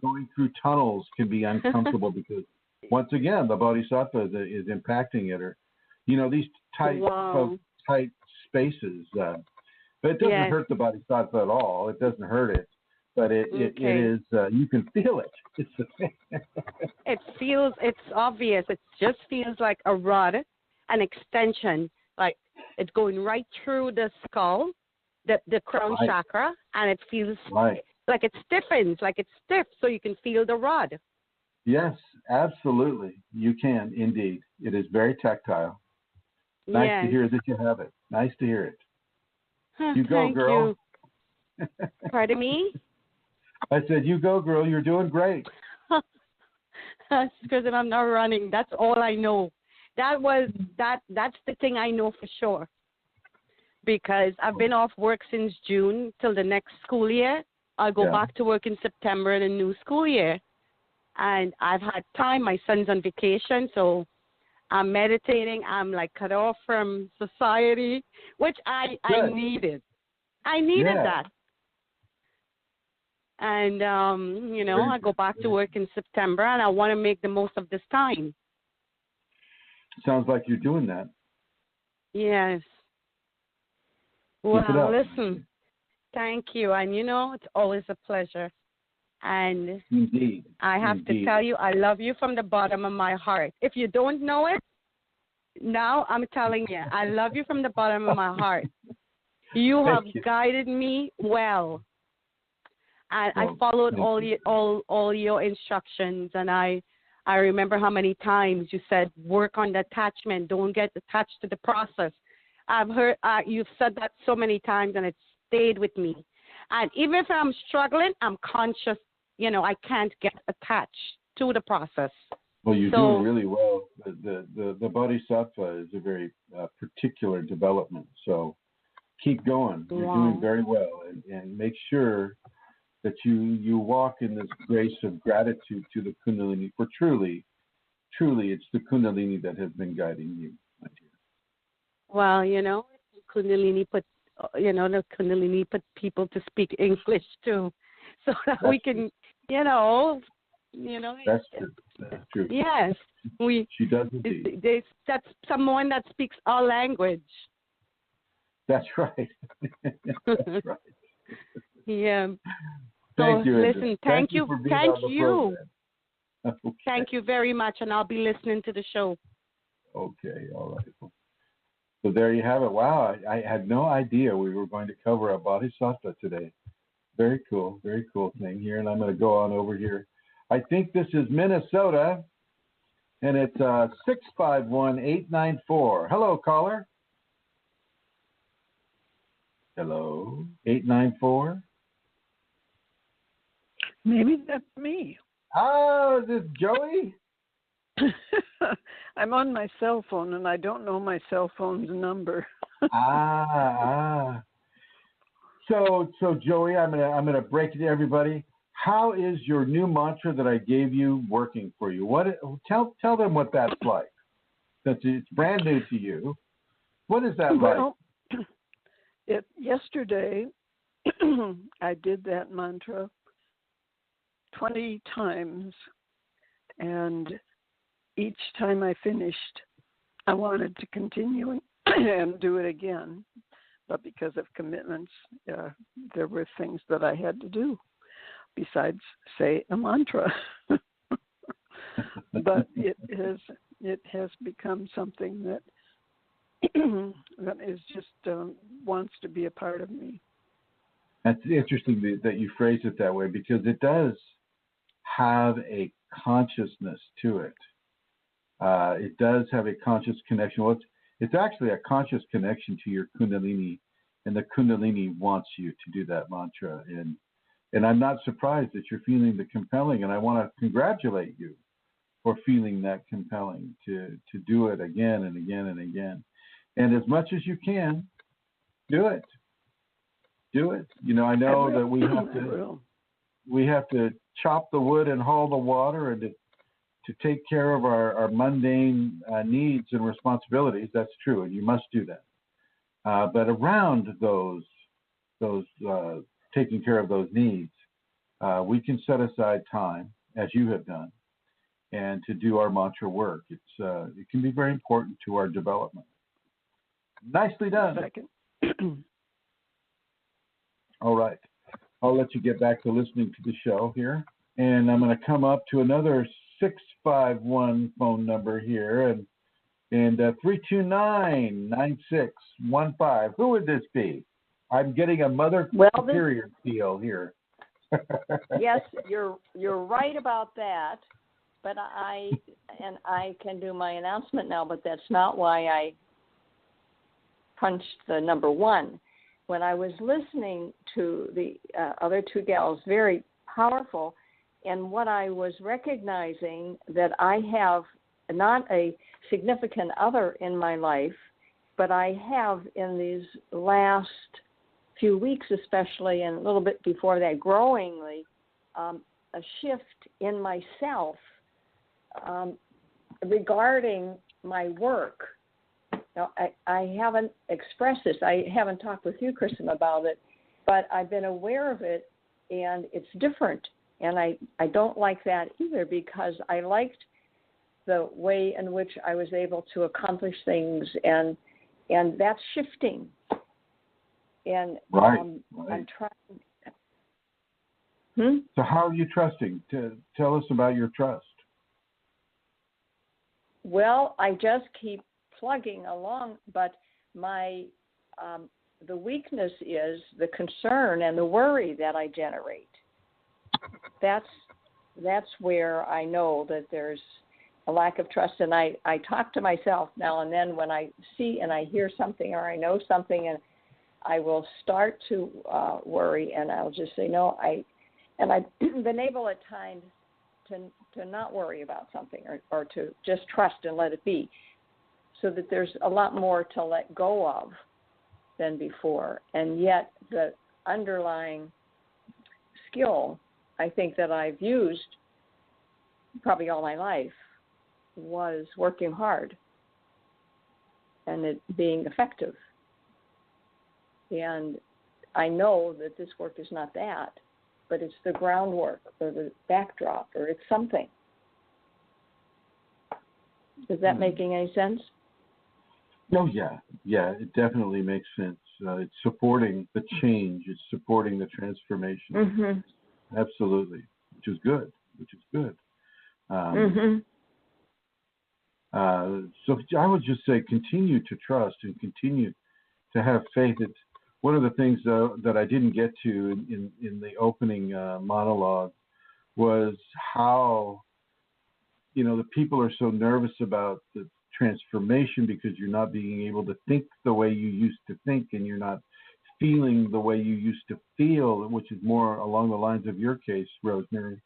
going through tunnels can be uncomfortable because, once again, the bodhisattva is impacting it, or these tight spaces. But it doesn't hurt the bodhisattva at all. It doesn't hurt it, but it is. You can feel it. It's the thing. It's obvious. It just feels like a rod, an extension, like it's going right through the skull, the crown chakra, and it feels like it stiffens, like it's stiff, so you can feel the rod. Yes, absolutely. You can, indeed. It is very tactile. Nice to hear that you have it. Nice to hear it. You go, girl. You. Pardon me? I said, you go, girl. You're doing great. That's because I'm not running. That's all I know. That's the thing I know for sure. Because I've been off work since June till the next school year. I'll go back to work in September in the new school year. And I've had time. My son's on vacation, so I'm meditating. I'm like cut off from society, which I needed. I needed Yeah. that. And, I go back to work in September, and I want to make the most of this time. Sounds like you're doing that. Yes. Keep it Well, up. listen, thank you. And, it's always a pleasure. And Indeed. I have to tell you, I love you from the bottom of my heart. If you don't know it, now I'm telling you, I love you from the bottom of my heart. You have guided me well. And I followed all your instructions, and I remember how many times you said, work on the attachment, don't get attached to the process. I've heard you've said that so many times, and it stayed with me. And even if I'm struggling, I'm conscious, I can't get attached to the process. Well, you're doing really well. The Bodhisattva is a very particular development, so keep going. You're doing very well, and make sure that you walk in this grace of gratitude to the Kundalini, for truly it's the Kundalini that has been guiding you, my dear. Well, Kundalini put people to speak English too, so that we can, That's true. That's true. Yes, she does indeed. That's someone that speaks our language. That's right. That's right. Yeah. Thank you. Listen, thank you. Okay. Thank you very much, and I'll be listening to the show. Okay, all right. So there you have it. Wow, I had no idea we were going to cover a Bodhisattva today. Very cool thing here, and I'm going to go on over here. I think this is Minnesota, and it's 651-894. Hello, caller. Hello, 894. Maybe that's me. Oh, is this Joey? I'm on my cell phone, and I don't know my cell phone's number. So Joey, I'm gonna break it to everybody. How is your new mantra that I gave you working for you? Tell them what that's like. Since it's brand new to you, what is that like? Yesterday, I did that mantra 20 times, and each time I finished, I wanted to continue and do it again, but because of commitments, there were things that I had to do besides say a mantra. But it has become something that that is just wants to be a part of me. That's interesting that you phrase it that way, because it does have a consciousness to it. It does have a conscious connection. Well, it's actually a conscious connection to your Kundalini, and the Kundalini wants you to do that mantra. And I'm not surprised that you're feeling the compelling, and I want to congratulate you for feeling that compelling to do it again and again and again. And as much as you can, do it. Do it. I know that we have to chop the wood and haul the water, and to take care of our mundane needs and responsibilities. That's true, and you must do that. But around those taking care of those needs, we can set aside time, as you have done, and to do our mantra work. It can be very important to our development. Nicely done. All right. I'll let you get back to listening to the show here. And I'm going to come up to another 651 phone number here, and 329-9615. Who would this be? I'm getting a Mother Superior feel here. Yes, you're right about that. But I can do my announcement now, but that's not why I punched the number one. When I was listening to the other two gals, very powerful, and what I was recognizing that I have not a significant other in my life, but I have in these last few weeks especially, and a little bit before that growingly, a shift in myself regarding my work. Now, I haven't expressed this. I haven't talked with you, Chrism, about it, but I've been aware of it, and it's different. And I don't like that either, because I liked the way in which I was able to accomplish things, and that's shifting. And right. I'm trying. So how are you trusting? Tell us about your trust. Well, I just keep plugging along, but my the weakness is the concern and the worry that I generate. That's where I know that there's a lack of trust, and I talk to myself now and then when I see and I hear something or I know something, and I will start to worry, and I'll just say no. I've been able at times to not worry about something, or to just trust and let it be, so that there's a lot more to let go of than before. And yet the underlying skill, I think, that I've used probably all my life was working hard and it being effective. And I know that this work is not that, but it's the groundwork or the backdrop, or it's something. Is that making any sense? Oh, yeah, it definitely makes sense. It's supporting the change. It's supporting the transformation. Mm-hmm. Absolutely, which is good. So I would just say continue to trust and continue to have faith. It's one of the things that I didn't get to in the opening monologue was how, the people are so nervous about the transformation because you're not being able to think the way you used to think, and you're not feeling the way you used to feel, which is more along the lines of your case, Rosemary.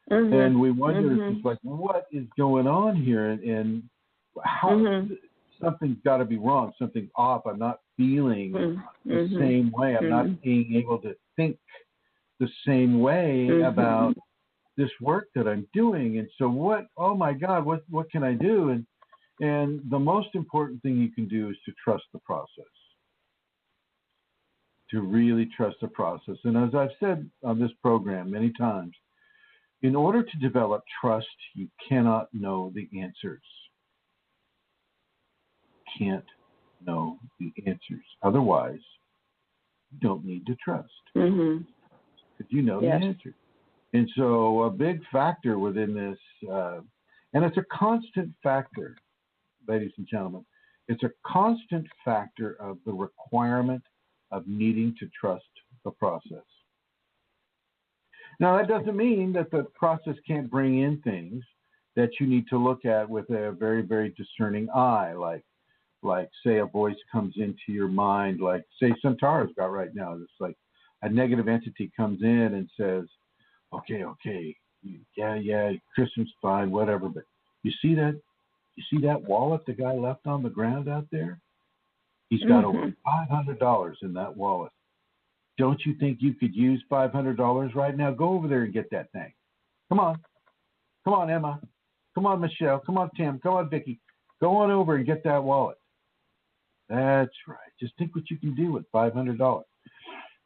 Mm-hmm. And we wonder, it's like, what is going on here? And how something's got to be wrong, something's off. I'm not feeling the same way. I'm not being able to think the same way about this work that I'm doing. And so oh my God, what can I do? And the most important thing you can do is to trust the process, to really trust the process. And as I've said on this program many times, in order to develop trust, you cannot know the answers. Can't know the answers. Otherwise, you don't need to trust. Because you know the answer. And so a big factor within this, and it's a constant factor, ladies and gentlemen, it's a constant factor of the requirement of needing to trust the process. Now, that doesn't mean that the process can't bring in things that you need to look at with a very, very discerning eye, like say a voice comes into your mind, like say Santara's got right now. It's like a negative entity comes in and says, okay, yeah, Chrism's fine, whatever, but you see that wallet the guy left on the ground out there? He's got over $500 in that wallet. Don't you think you could use $500 right now? Go over there and get that thing. Come on, Emma. Come on, Michelle. Come on, Tim. Come on, Vicki. Go on over and get that wallet. That's right. Just think what you can do with $500.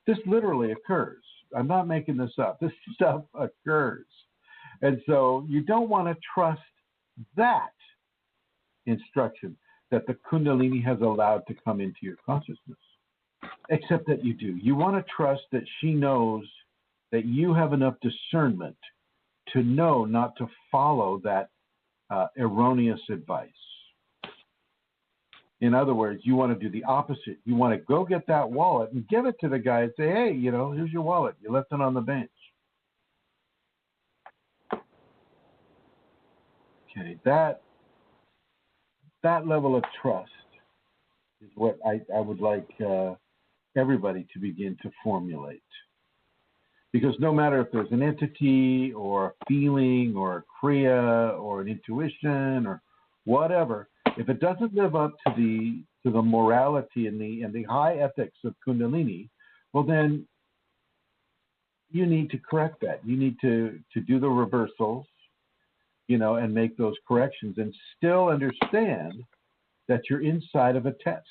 This literally occurs. I'm not making this up. This stuff occurs. And so you don't want to trust that instruction that the Kundalini has allowed to come into your consciousness, except that you do. You want to trust that she knows that you have enough discernment to know not to follow that erroneous advice. In other words, you want to do the opposite. You want to go get that wallet and give it to the guy and say, hey, here's your wallet. You left it on the bench. Okay, that level of trust is what I would like everybody to begin to formulate. Because no matter if there's an entity or a feeling or a kriya or an intuition or whatever, if it doesn't live up to the morality and the high ethics of Kundalini, well then you need to correct that. You need to do the reversals, and make those corrections and still understand that you're inside of a test.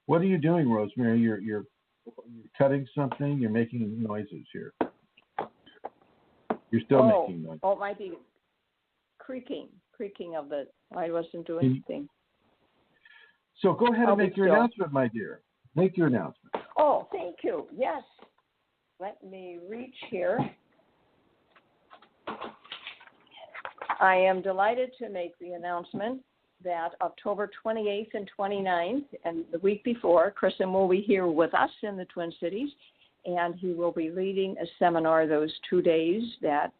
What are you doing, Rosemary? You're You're cutting something. You're making noises here. You're still making noises. Oh, it might be creaking of the. I wasn't doing anything. So go ahead and make your announcement, my dear. Make your announcement. Oh, thank you. Yes. Let me reach here. I am delighted to make the announcement that October 28th and 29th, and the week before, Chrism will be here with us in the Twin Cities, and he will be leading a seminar those 2 days, that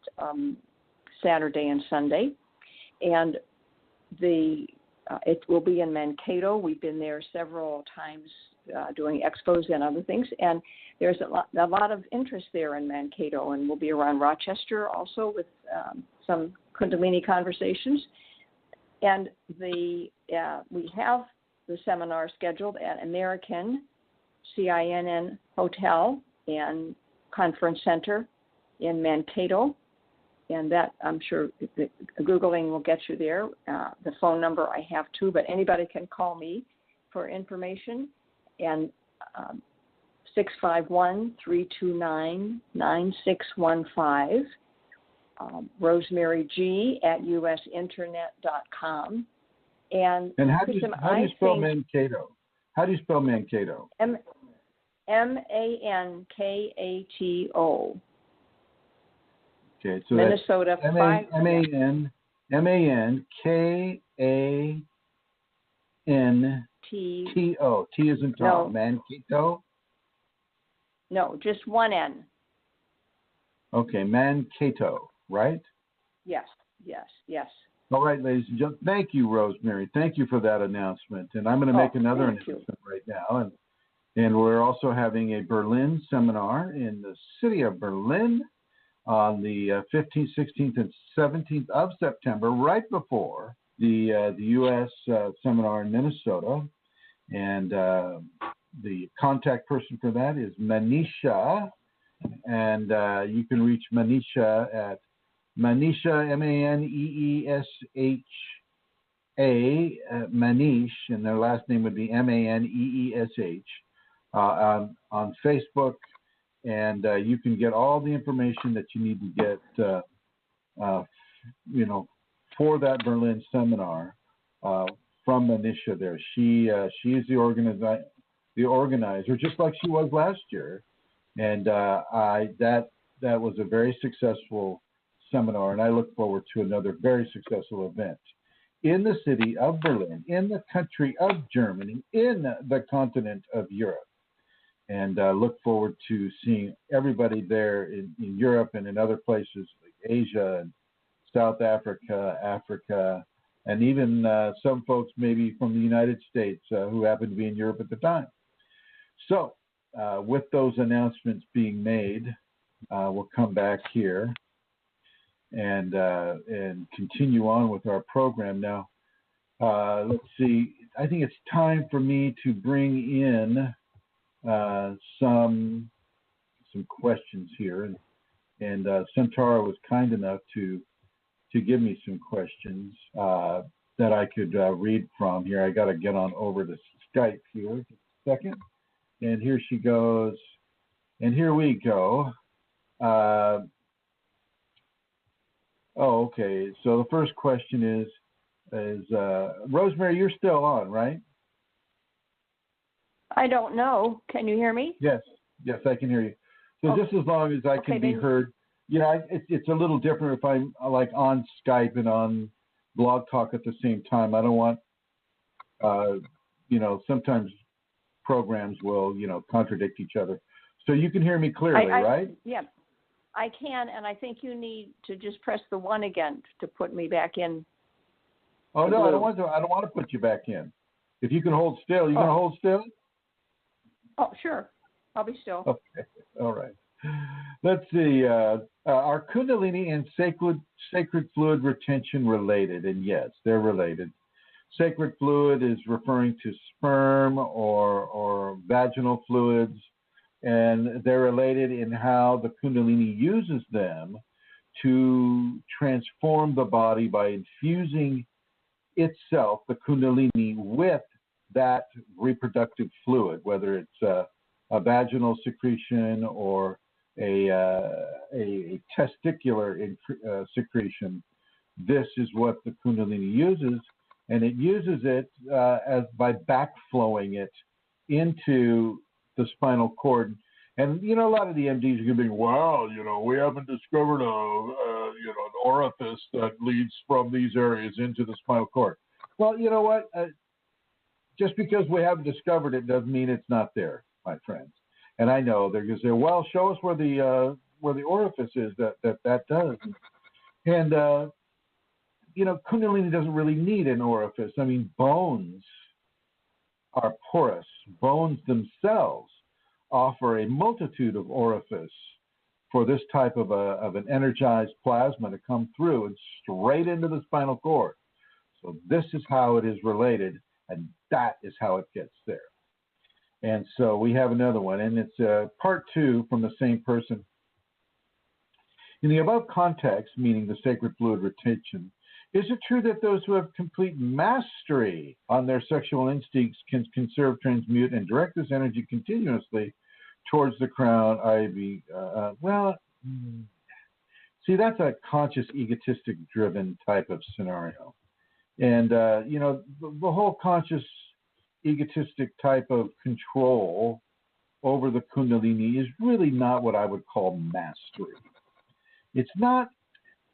Saturday and Sunday. And it will be in Mankato. We've been there several times doing expos and other things, and there's a lot of interest there in Mankato, and we'll be around Rochester also with some Kundalini Conversations. And we have the seminar scheduled at American CINN Hotel and Conference Center in Mankato. And that, I'm sure, Googling will get you there. The phone number I have too, but anybody can call me for information. And 651-329-9615. Rosemary G at usinternet.com. And how do you spell Mankato? How do you spell Mankato? Mankato. Okay, so Minnesota. Mankanan. T is in Tom. No. Mankato. No, just one N. Okay, Mankato, right? Yes. All right, ladies and gentlemen. Thank you, Rosemary. Thank you for that announcement. And I'm going to make another announcement right now. And we're also having a Berlin seminar in the city of Berlin on the 15th, 16th, and 17th of September, right before the U.S. Seminar in Minnesota. And the contact person for that is Manisha. And you can reach Manisha at Manisha, M-A-N-E-E-S-H-A, Manish, and their last name would be M-A-N-E-E-S-H, on Facebook. And you can get all the information that you need to get, for that Berlin seminar from Manisha there. She is the organizer, just like she was last year. And that was a very successful seminar, and I look forward to another very successful event in the city of Berlin, in the country of Germany, in the continent of Europe. And look forward to seeing everybody there in Europe and in other places like Asia and South Africa, and even some folks maybe from the United States who happen to be in Europe at the time. So with those announcements being made, we'll come back here and continue on with our program. Now, let's see. I think it's time for me to bring in some questions here, and Centaura was kind enough to give me some questions that I could read from here. I got to get on over to Skype here. Just a second. And here she goes. And here we go. Okay. So the first question is Rosemary, you're still on, right? I don't know. Can you hear me? Yes, I can hear you. So just as long as I can be heard, it's a little different if I'm like on Skype and on BlogTalk at the same time. I don't want, sometimes programs will, contradict each other. So you can hear me clearly, right? Yeah, I can, and I think you need to just press the 1 again to put me back in. Oh no, I don't want to put you back in. If you can hold still, you gonna hold still? Oh, sure. I'll be still. Okay. All right. Let's see. Are Kundalini and sacred fluid retention related? And yes, they're related. Sacred fluid is referring to sperm or vaginal fluids, and they're related in how the Kundalini uses them to transform the body by infusing itself, the Kundalini, with that reproductive fluid, whether it's a vaginal secretion or a testicular secretion, this is what the Kundalini uses, and it uses it as by backflowing it into the spinal cord. And a lot of the MDs are going to be, well, we haven't discovered an orifice that leads from these areas into the spinal cord. Well, you know what? Just because we haven't discovered it doesn't mean it's not there, my friends. And I know they're going to say, well, show us where the orifice is that does. And Kundalini doesn't really need an orifice. I mean, bones are porous. Bones themselves offer a multitude of orifice for this type of an energized plasma to come through and straight into the spinal cord. So this is how it is related, and that is how it gets there. And so we have another one, and it's part 2 from the same person. In the above context, meaning the sacred fluid retention, is it true that those who have complete mastery on their sexual instincts can conserve, transmute, and direct this energy continuously towards the crown, ivy? See, that's a conscious, egotistic-driven type of scenario. And, the whole conscious, egotistic type of control over the Kundalini is really not what I would call mastery. It's not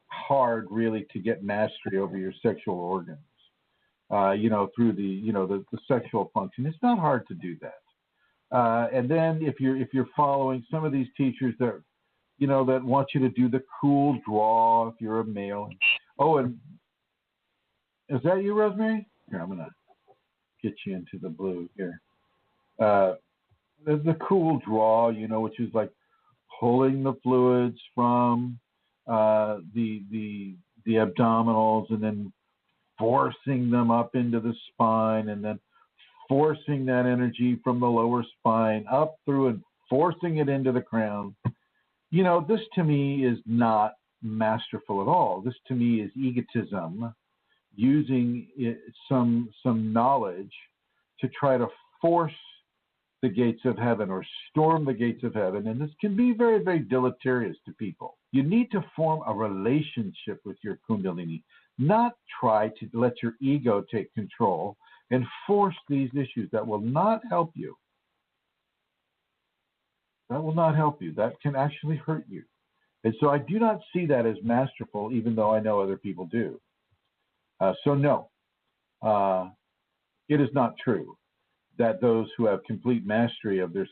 hard, really, to get mastery over your sexual organs, through the sexual function. It's not hard to do that. And then if you're following some of these teachers that, that want you to do the cool draw if you're a male. Oh, and is that you, Rosemary? Here, I'm going to get you into the blue here. The cool draw, which is like pulling the fluids from the abdominals and then forcing them up into the spine and then forcing that energy from the lower spine up through and forcing it into the crown. This to me is not masterful at all. This to me is egotism, using some knowledge to try to force the gates of heaven or storm the gates of heaven. And this can be very, very deleterious to people. You need to form a relationship with your Kundalini, not try to let your ego take control and force these issues. That will not help you. That will not help you. That can actually hurt you. And so I do not see that as masterful, even though I know other people do. So no, it is not true that those who have complete mastery of their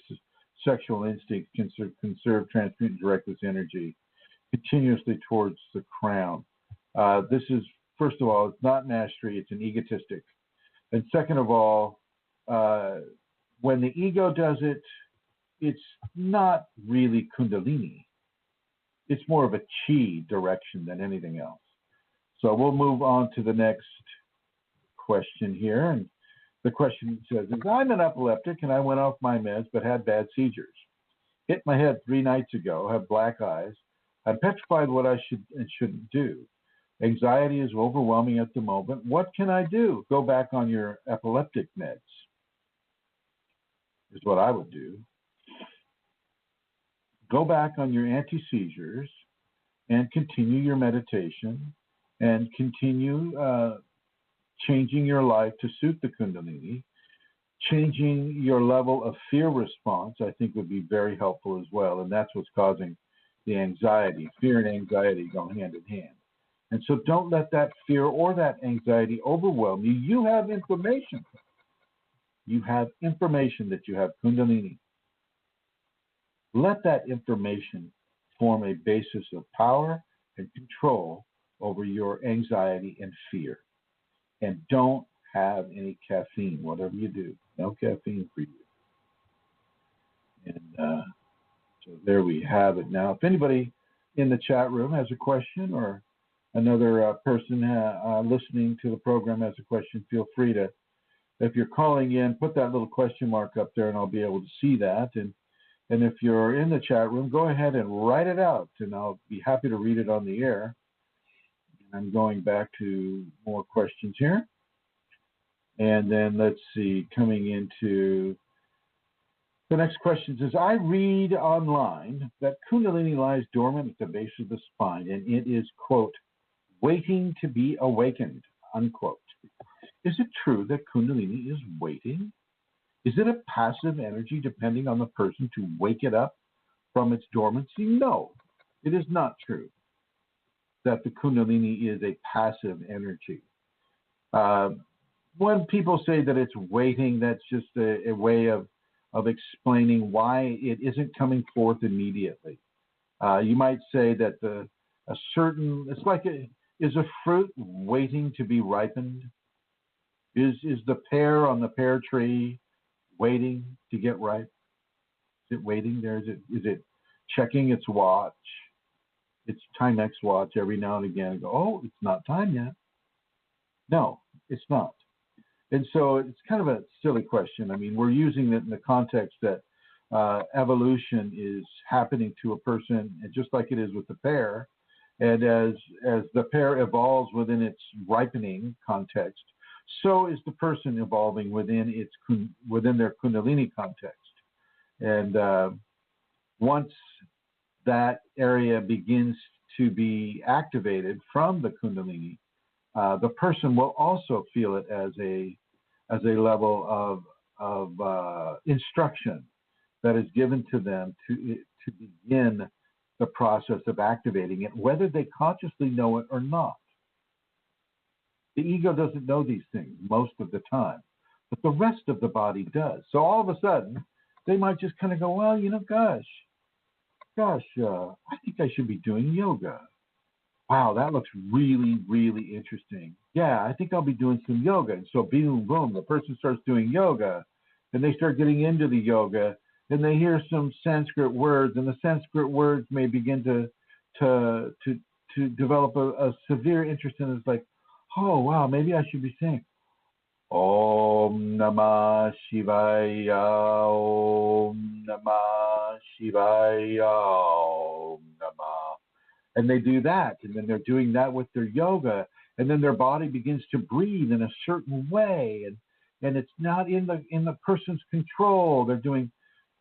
sexual instincts can conserve, transmute, and direct this energy continuously towards the crown. This is, first of all, it's not mastery, it's an egotistic. And second of all, when the ego does it, it's not really Kundalini. It's more of a chi direction than anything else. So we'll move on to the next question here. And the question says, I'm an epileptic and I went off my meds but had bad seizures. Hit my head 3 nights ago, have black eyes. I'm petrified what I should and shouldn't do. Anxiety is overwhelming at the moment. What can I do? Go back on your epileptic meds is what I would do. Go back on your anti-seizures and continue your meditation and continue changing your life to suit the Kundalini. Changing your level of fear response, I think, would be very helpful as well. And that's what's causing the anxiety. Fear and anxiety go hand in hand. And so don't let that fear or that anxiety overwhelm you. You have information. You have information that you have Kundalini. Let that information form a basis of power and control over your anxiety and fear. And don't have any caffeine, whatever you do. No caffeine for you. And so there we have it. Now, if anybody in the chat room has a question or another person listening to the program has a question, feel free to, if you're calling in, put that little question mark up there and I'll be able to see that. And if you're in the chat room, go ahead and write it out and I'll be happy to read it on the air. I'm going back to more questions here. And then let's see, coming into The next question says, I read online that Kundalini lies dormant at the base of the spine, and it is, quote, waiting to be awakened, unquote. Is it true that Kundalini is waiting? Is it a passive energy depending on the person to wake it up from its dormancy? No, it is not true that the Kundalini is a passive energy. When people say that it's waiting, that's just a way of explaining why it isn't coming forth immediately. You might say that it's like is a fruit waiting to be ripened? Is the pear on the pear tree waiting to get ripe? Is it waiting there? Is it checking its watch, its Timex watch every now and again and go, oh, it's not time yet? No, it's not. And so it's kind of a silly question. I mean, we're using it in the context that evolution is happening to a person, and just like it is with the pear. And as the pear evolves within its ripening context, so is the person evolving within their Kundalini context. And once that area begins to be activated from the Kundalini, the person will also feel it as a level of instruction that is given to them to begin the process of activating it, whether they consciously know it or not. The ego doesn't know these things most of the time, but the rest of the body does. So all of a sudden, they might just kind of go, well, gosh, I think I should be doing yoga. Wow, that looks really, really interesting. Yeah, I think I'll be doing some yoga. And so boom, boom, the person starts doing yoga, and they start getting into the yoga, and they hear some Sanskrit words, and the Sanskrit words may begin to develop a severe interest in it. It's like, oh, wow, maybe I should be saying, Om Namah Shivaya, Om Namah Shivaya, Om Namah. And they do that, and then they're doing that with their yoga, and then their body begins to breathe in a certain way, and it's not in the person's control. They're doing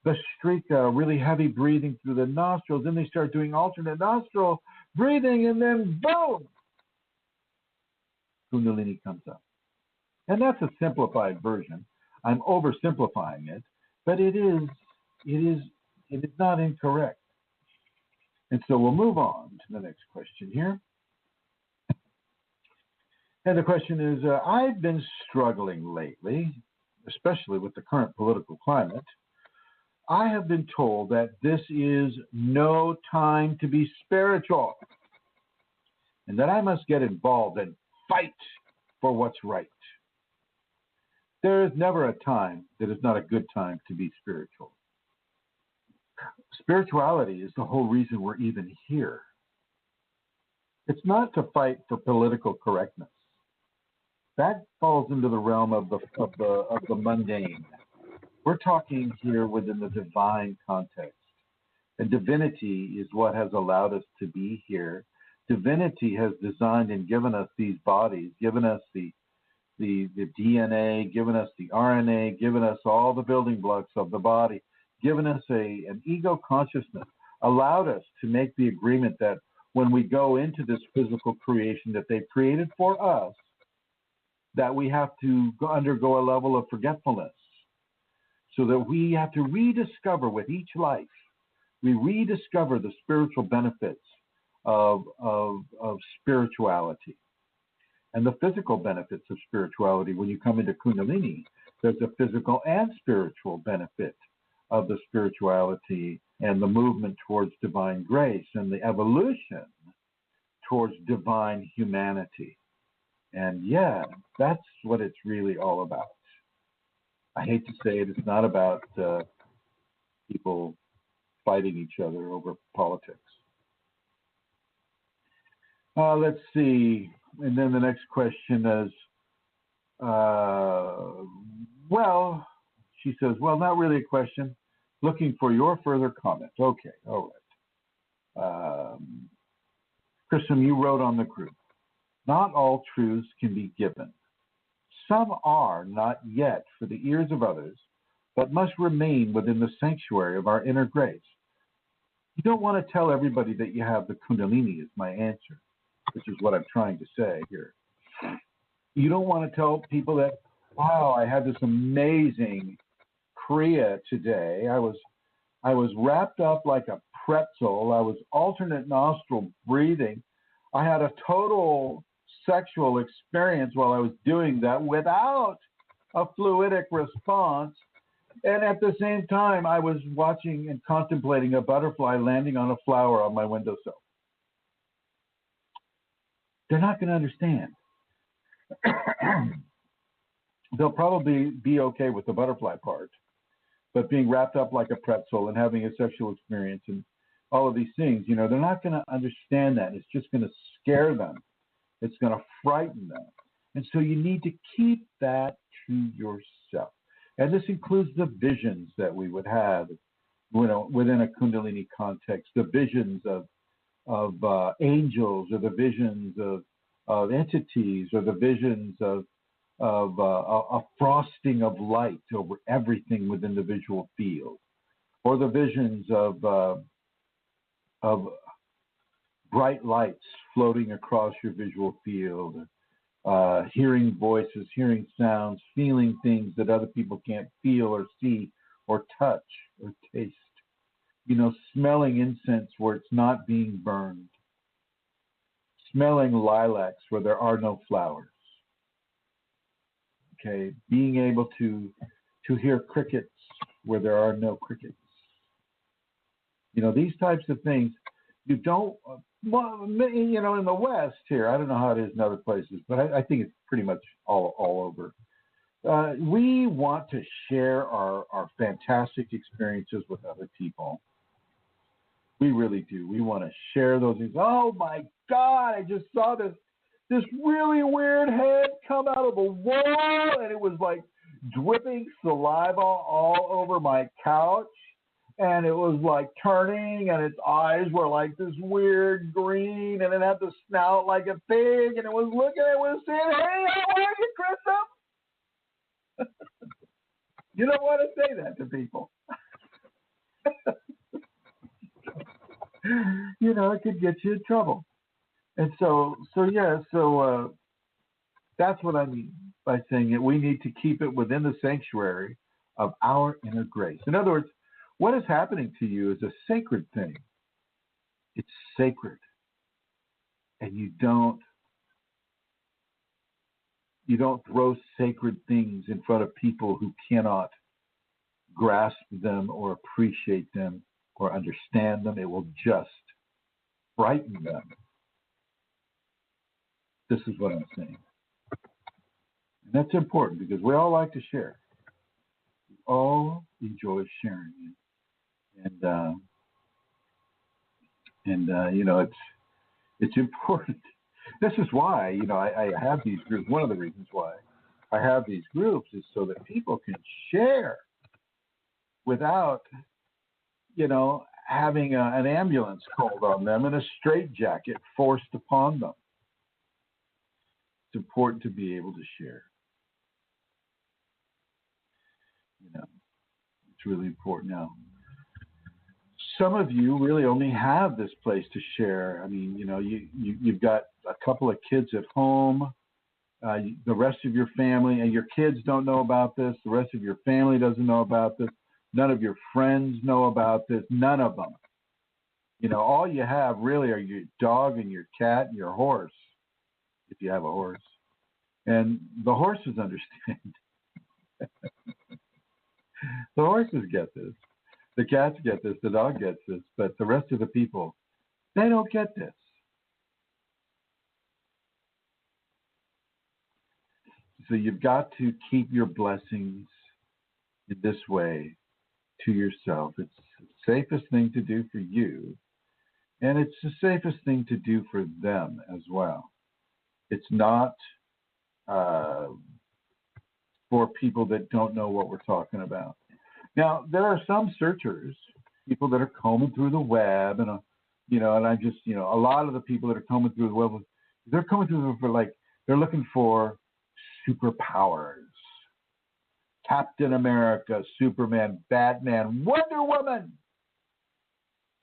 Vastrika, really heavy breathing through the nostrils. Then they start doing alternate nostril breathing, and then boom, Kundalini comes up. And that's a simplified version. I'm oversimplifying it, but it is not incorrect. And so we'll move on to the next question here. And the question is, I've been struggling lately, especially with the current political climate. I have been told that this is no time to be spiritual, and that I must get involved and fight for what's right. There is never a time that is not a good time to be spiritual. Spirituality is the whole reason we're even here. It's not to fight for political correctness. That falls into the realm of the mundane. We're talking here within the divine context. And divinity is what has allowed us to be here. Divinity has designed and given us these bodies, given us the DNA, given us the RNA, given us all the building blocks of the body, given us an ego consciousness, allowed us to make the agreement that when we go into this physical creation that they've created for us, that we have to undergo a level of forgetfulness, so that we have to rediscover with each life, we rediscover the spiritual benefits of spirituality. And the physical benefits of spirituality, when you come into Kundalini, there's a physical and spiritual benefit of the spirituality and the movement towards divine grace and the evolution towards divine humanity. And yeah, that's what it's really all about. I hate to say it, it's not about people fighting each other over politics. Let's see. And then the next question is, she says, not really a question. Looking for your further comment. Okay, all right. Chrism, you wrote on the group, not all truths can be given. Some are not yet for the ears of others, but must remain within the sanctuary of our inner grace. You don't want to tell everybody that you have the Kundalini is my answer, which is what I'm trying to say here. You don't want to tell people that, wow, I had this amazing Kriya today. I was wrapped up like a pretzel. I was alternate nostril breathing. I had a total sexual experience while I was doing that without a fluidic response. And at the same time, I was watching and contemplating a butterfly landing on a flower on my windowsill. They're not going to understand. They'll probably be okay with the butterfly part, but being wrapped up like a pretzel and having a sexual experience and all of these things, they're not going to understand that. It's just going to scare them. It's going to frighten them. And so you need to keep that to yourself. And this includes the visions that we would have, within a Kundalini context, the visions of angels, or the visions of entities, or the visions of a frosting of light over everything within the visual field, or the visions of bright lights floating across your visual field, hearing voices, hearing sounds, feeling things that other people can't feel or see or touch or taste. Smelling incense where it's not being burned. Smelling lilacs where there are no flowers. Okay, being able to hear crickets where there are no crickets. These types of things, you don't, in the West here, I don't know how it is in other places, but I think it's pretty much all over. We want to share our fantastic experiences with other people. We really do. We want to share those things. Oh my God, I just saw this really weird head come out of a wall, and it was like dripping saliva all over my couch, and it was like turning, and its eyes were like this weird green, and it had the snout like a pig, and it was looking at it, was saying, hey, how are you, Chrism? You don't want to say that to people. It could get you in trouble. And so that's what I mean by saying it. We need to keep it within the sanctuary of our inner grace. In other words, what is happening to you is a sacred thing. It's sacred. And you don't throw sacred things in front of people who cannot grasp them or appreciate them or understand them. It will just frighten them. This is what I'm saying. And that's important because we all like to share. We all enjoy sharing. It's important. This is why, I have these groups. One of the reasons why I have these groups is so that people can share without, having an ambulance called on them and a straitjacket forced upon them. It's important to be able to share. It's really important. Now, some of you really only have this place to share. I mean, you've got a couple of kids at home. The rest of your family, and your kids don't know about this. The rest of your family doesn't know about this. None of your friends know about this. None of them. All you have really are your dog and your cat and your horse, if you have a horse. And the horses understand. The horses get this. The cats get this. The dog gets this. But the rest of the people, they don't get this. So you've got to keep your blessings in this way to yourself. It's the safest thing to do for you, and it's the safest thing to do for them as well. It's not for people that don't know what we're talking about. Now, there are some searchers, people that are combing through the web, and a lot of the people that are combing through the web, they're combing through for they're looking for superpowers. Captain America, Superman, Batman, Wonder Woman.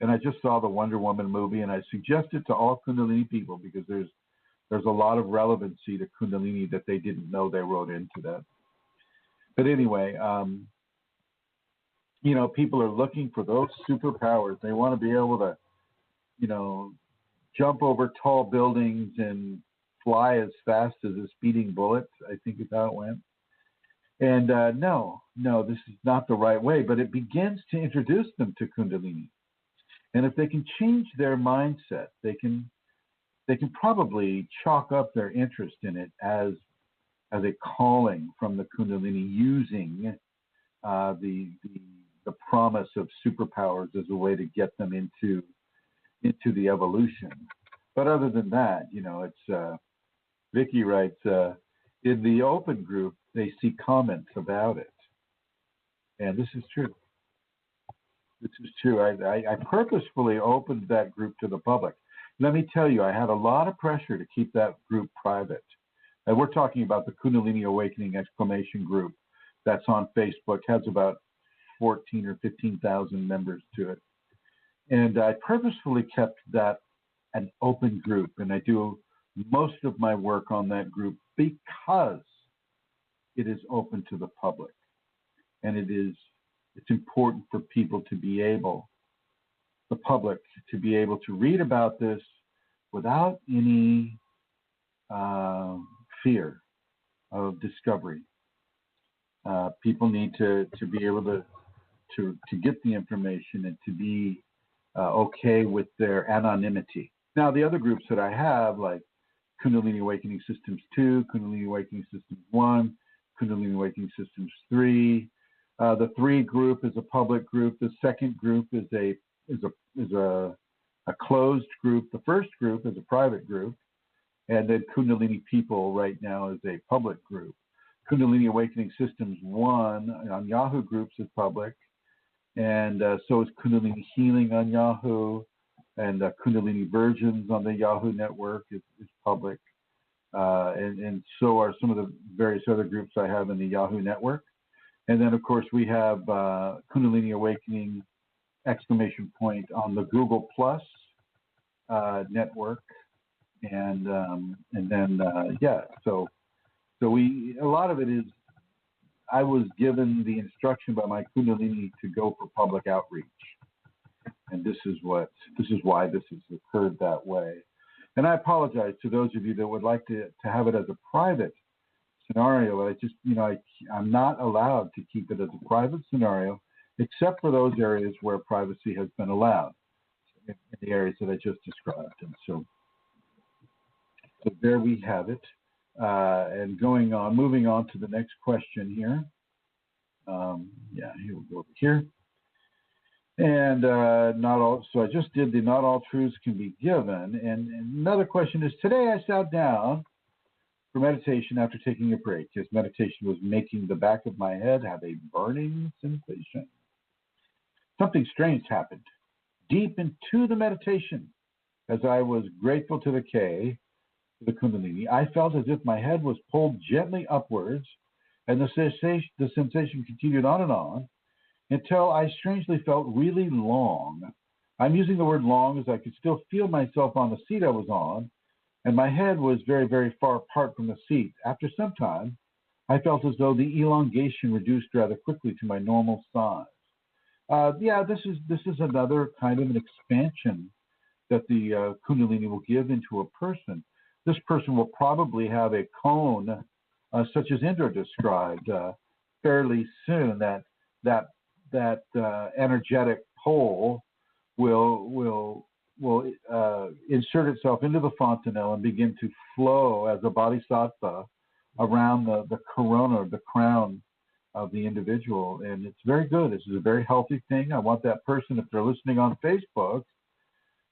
And I just saw the Wonder Woman movie, and I suggest it to all Kundalini people because there's a lot of relevancy to Kundalini that they didn't know they wrote into that. But anyway, people are looking for those superpowers. They want to be able to, jump over tall buildings and fly as fast as a speeding bullet, I think is how it went. And no, this is not the right way, but it begins to introduce them to Kundalini. And if they can change their mindset, they can probably chalk up their interest in it as a calling from the Kundalini, using the promise of superpowers as a way to get them into the evolution. But other than that, it's Vicky writes, in the open group, they see comments about it. And this is true. This is true. I purposefully opened that group to the public. Let me tell you, I had a lot of pressure to keep that group private. And we're talking about the Kundalini Awakening exclamation group that's on Facebook, has about 14 or 15,000 members to it. And I purposefully kept that an open group, and I do most of my work on that group because it is open to the public. And it's important for people to be able, the public, to be able to read about this without any fear of discovery. People need to be able to get the information and to be okay with their anonymity. Now, the other groups that I have, like Kundalini Awakening Systems 2, Kundalini Awakening Systems 1, Kundalini Awakening Systems 3. The 3 group is a public group. The second group is a closed group. The first group is a private group. And then Kundalini People right now is a public group. Kundalini Awakening Systems 1 on Yahoo groups is public. And so is Kundalini Healing on Yahoo. And Kundalini Virgins on the Yahoo network is public. And so are some of the various other groups I have in the Yahoo network. And then, of course, we have Kundalini Awakening exclamation point on the Google Plus network. And then, so a lot of it is, I was given the instruction by my Kundalini to go for public outreach. And this is why this has occurred that way. And I apologize to those of you that would like to have it as a private scenario. I'm not allowed to keep it as a private scenario, except for those areas where privacy has been allowed, in the areas that I just described. And so there we have it. And moving on to the next question here. Here we'll go over here. And so I just did the not all truths can be given. And another question is, today I sat down for meditation after taking a break, as meditation was making the back of my head have a burning sensation. Something strange happened deep into the meditation. As I was grateful to the K, the Kundalini, I felt as if my head was pulled gently upwards, and the sensation continued on and on, until I strangely felt really long. I'm using the word long as I could still feel myself on the seat I was on, and my head was very, very far apart from the seat. After some time, I felt as though the elongation reduced rather quickly to my normal size. This is another kind of an expansion that the Kundalini will give into a person. This person will probably have a cone, such as Indra described, fairly soon. That energetic pole will insert itself into the fontanelle and begin to flow as a bodhisattva around the corona, the crown of the individual. And it's very good. This is a very healthy thing. I want that person, if they're listening on Facebook,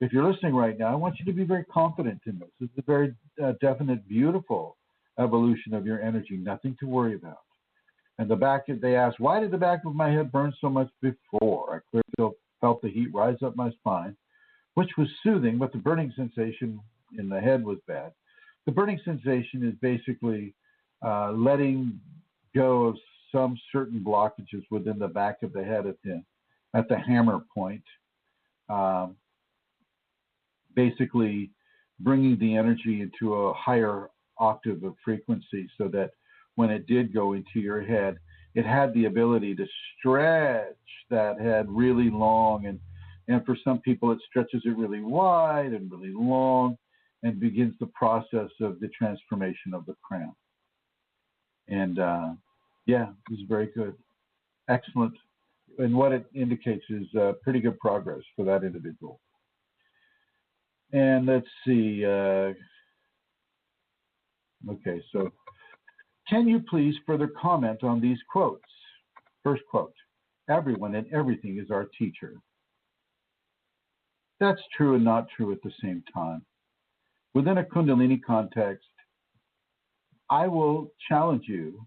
if you're listening right now, I want you to be very confident in this. It's a very definite, beautiful evolution of your energy. Nothing to worry about. And they asked, why did the back of my head burn so much before? I clearly felt the heat rise up my spine, which was soothing, but the burning sensation in the head was bad. The burning sensation is basically letting go of some certain blockages within the back of the head at the hammer point, basically bringing the energy into a higher octave of frequency so that when it did go into your head, it had the ability to stretch that head really long. And for some people, it stretches it really wide and really long and begins the process of the transformation of the crown. And yeah, it was very good. Excellent. And what it indicates is pretty good progress for that individual. And let's see. Okay, so can you please further comment on these quotes? First quote, everyone and everything is our teacher. That's true and not true at the same time. Within a Kundalini context, I will challenge you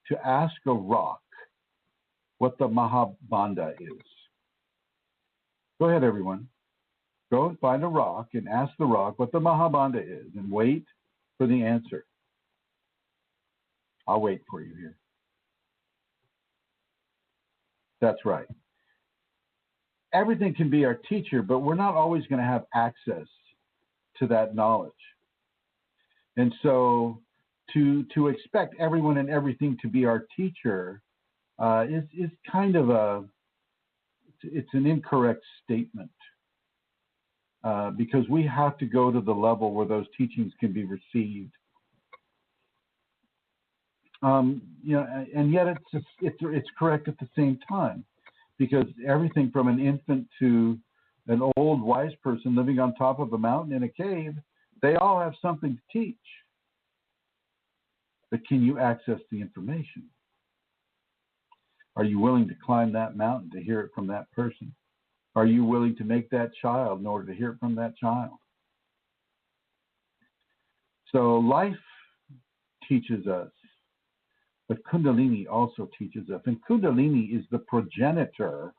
to ask a rock what the Mahabandha is. Go ahead, everyone. Go and find a rock and ask the rock what the Mahabandha is and wait for the answer. I'll wait for you here. That's right. Everything can be our teacher, but we're not always going to have access to that knowledge. And so to expect everyone and everything to be our teacher is kind of it's an incorrect statement because we have to go to the level where those teachings can be received. And yet it's correct at the same time, because everything from an infant to an old wise person living on top of a mountain in a cave, they all have something to teach. But can you access the information? Are you willing to climb that mountain to hear it from that person? Are you willing to make that child in order to hear it from that child? So life teaches us, but Kundalini also teaches us. And Kundalini is the progenitor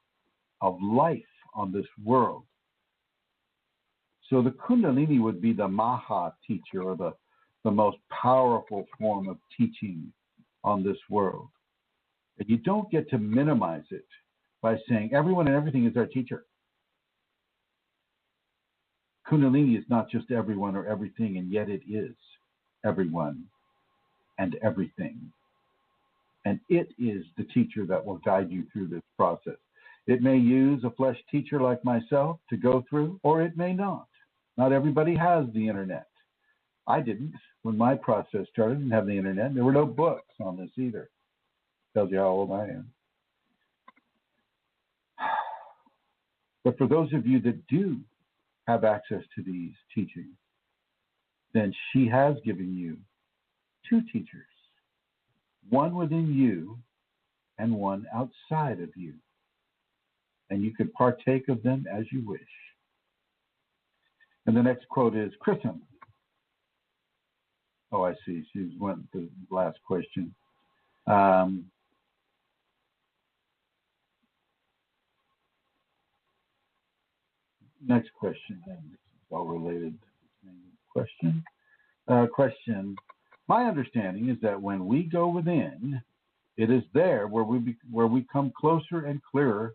of life on this world. So the Kundalini would be the Maha teacher, or the most powerful form of teaching on this world. And you don't get to minimize it by saying everyone and everything is our teacher. Kundalini is not just everyone or everything, and yet it is everyone and everything. And it is the teacher that will guide you through this process. It may use a flesh teacher like myself to go through, or it may not. Not everybody has the internet. I didn't. When my process started, I didn't have the internet. There were no books on this either. Tells you how old I am. But for those of you that do have access to these teachings, then she has given you two teachers, one within you and one outside of you. And you can partake of them as you wish. And the next quote is Chrism. Oh, I see. She went to the last question. Next question. This is all related. Question. Question. My understanding is that when we go within, it is there where we come closer and clearer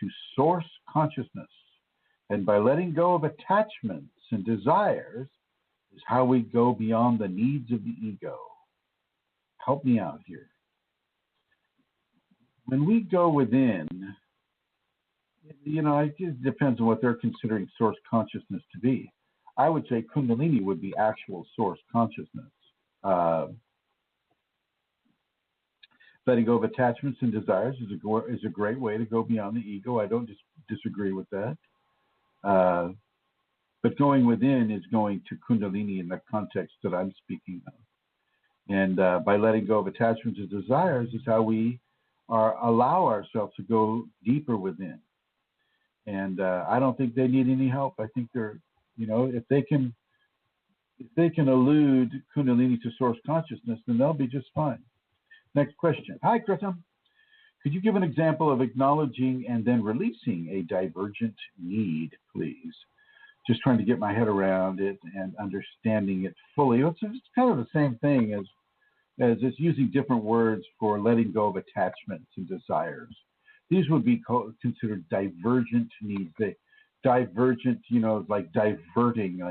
to source consciousness. And by letting go of attachments and desires is how we go beyond the needs of the ego. Help me out here. When we go within, it depends on what they're considering source consciousness to be. I would say Kundalini would be actual source consciousness. Letting go of attachments and desires is a great way to go beyond the ego. I don't disagree with that. But going within is going to Kundalini in the context that I'm speaking of. And by letting go of attachments and desires is how we allow ourselves to go deeper within. And I don't think they need any help. I think they're, if they can elude Kundalini to source consciousness, then they'll be just fine. Next question. Hi, Chrism. Could you give an example of acknowledging and then releasing a divergent need, please? Just trying to get my head around it and understanding it fully. It's kind of the same thing as as it's using different words for letting go of attachments and desires. These would be considered divergent needs. Divergent, like diverting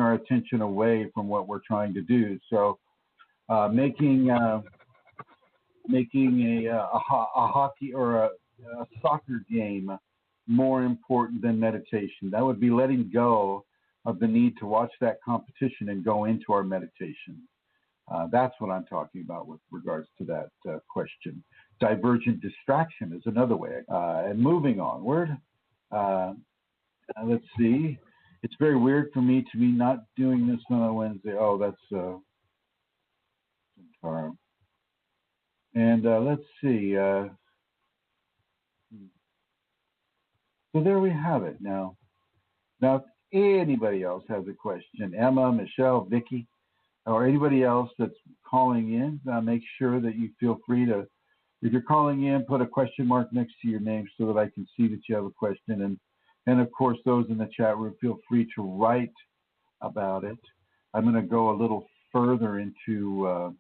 our attention away from what we're trying to do. So making a hockey or a soccer game more important than meditation. That would be letting go of the need to watch that competition and go into our meditation. That's what I'm talking about with regards to that question. Divergent distraction is another way. And moving onward, let's see. It's very weird for me to be not doing this on a Wednesday. Oh, that's and let's see. So there we have it. Now, if anybody else has a question, Emma, Michelle, Vicky, or anybody else that's calling in, make sure that you feel free to, if you're calling in, put a question mark next to your name so that I can see that you have a question. And of course, those in the chat room, feel free to write about it. I'm going to go a little further into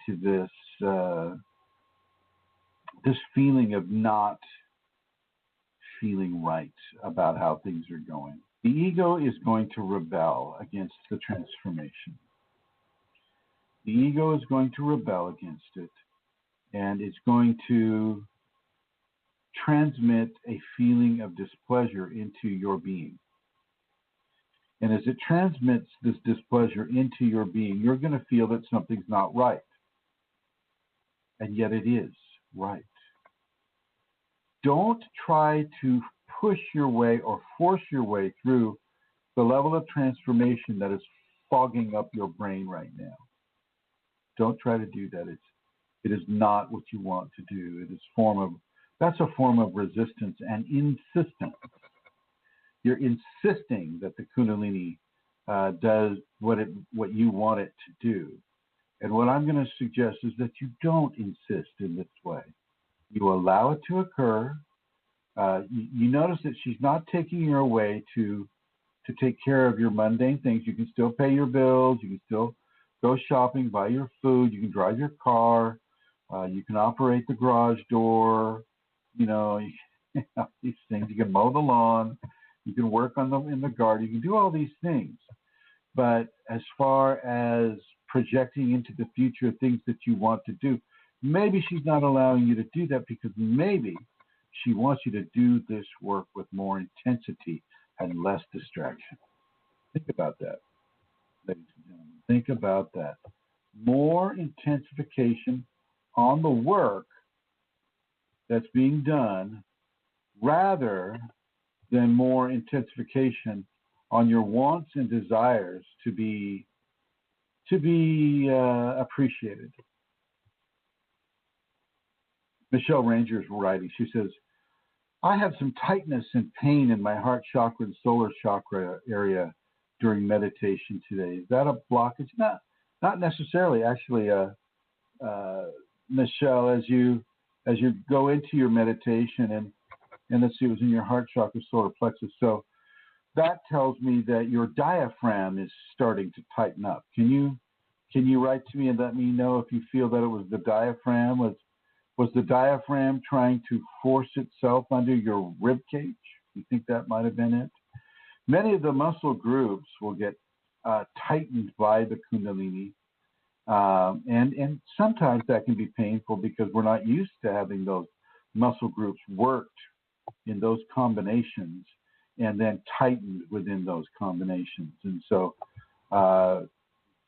this this feeling of not feeling right about how things are going. The ego is going to rebel against the transformation. The ego is going to rebel against it, and it's going to transmit a feeling of displeasure into your being. And as it transmits this displeasure into your being, you're going to feel that something's not right. And yet it is right. Don't try to push your way or force your way through the level of transformation that is fogging up your brain right now. Don't try to do that. It is not what you want to do. That's a form of resistance and insistence. You're insisting that the Kundalini does what you want it to do. And what I'm going to suggest is that you don't insist in this way. You allow it to occur. You notice that she's not taking you away to take care of your mundane things. You can still pay your bills. You can still go shopping, buy your food. You can drive your car. You can operate the garage door. These things. You can mow the lawn. You can work in the garden. You can do all these things. But as far as projecting into the future things that you want to do, maybe she's not allowing you to do that because maybe she wants you to do this work with more intensity and less distraction. Think about that, ladies and gentlemen. Think about that. More intensification on the work that's being done rather than more intensification on your wants and desires to be appreciated. Michelle Ranger is writing. She says, I have some tightness and pain in my heart chakra and solar chakra area during meditation today. Is that a blockage? Not necessarily. Actually, Michelle, as you go into your meditation and let's see, it was in your heart chakra, solar plexus. So that tells me that your diaphragm is starting to tighten up. Can you write to me and let me know if you feel that it was the diaphragm? Was the diaphragm trying to force itself under your rib cage? You think that might have been it? Many of the muscle groups will get tightened by the Kundalini, and sometimes that can be painful because we're not used to having those muscle groups worked in those combinations and then tightened within those combinations. And so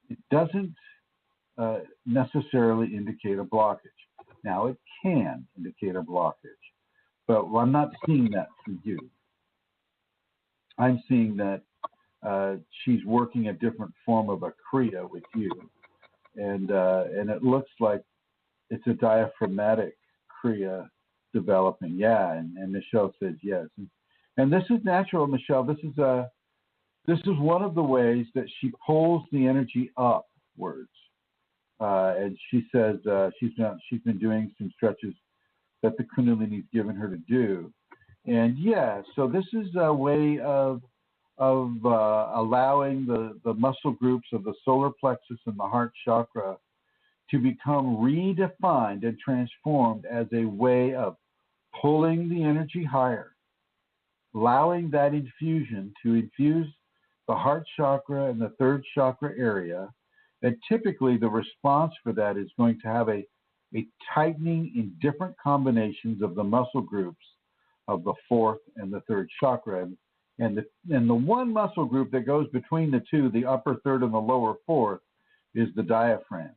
it doesn't necessarily indicate a blockage. Now, it can indicate a blockage, but I'm not seeing that for you. I'm seeing that she's working a different form of a Kriya with you, and it looks like it's a diaphragmatic Kriya developing. Yeah, and Michelle says yes, and this is natural, Michelle. This is one of the ways that she pulls the energy upwards. And she says she's been doing some stretches that the Kundalini's given her to do. And yeah, so this is a way of allowing the muscle groups of the solar plexus and the heart chakra to become redefined and transformed as a way of pulling the energy higher, allowing that infusion to infuse the heart chakra and the third chakra area. And typically the response for that is going to have a tightening in different combinations of the muscle groups of the fourth and the third chakra. And the one muscle group that goes between the two, the upper third and the lower fourth, is the diaphragm.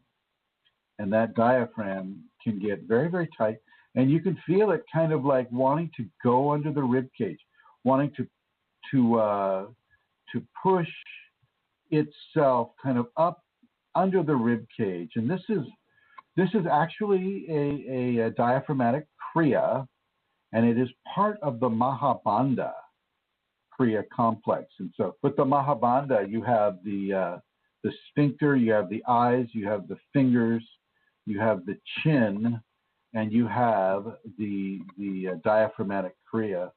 And that diaphragm can get very, very tight. And you can feel it kind of like wanting to go under the rib cage, wanting to push itself kind of up under the rib cage. And this is actually a diaphragmatic kriya, and it is part of the Mahabandha kriya complex. And so with the Mahabandha, you have the sphincter, you have the eyes, you have the fingers, you have the chin, and you have the diaphragmatic kriya.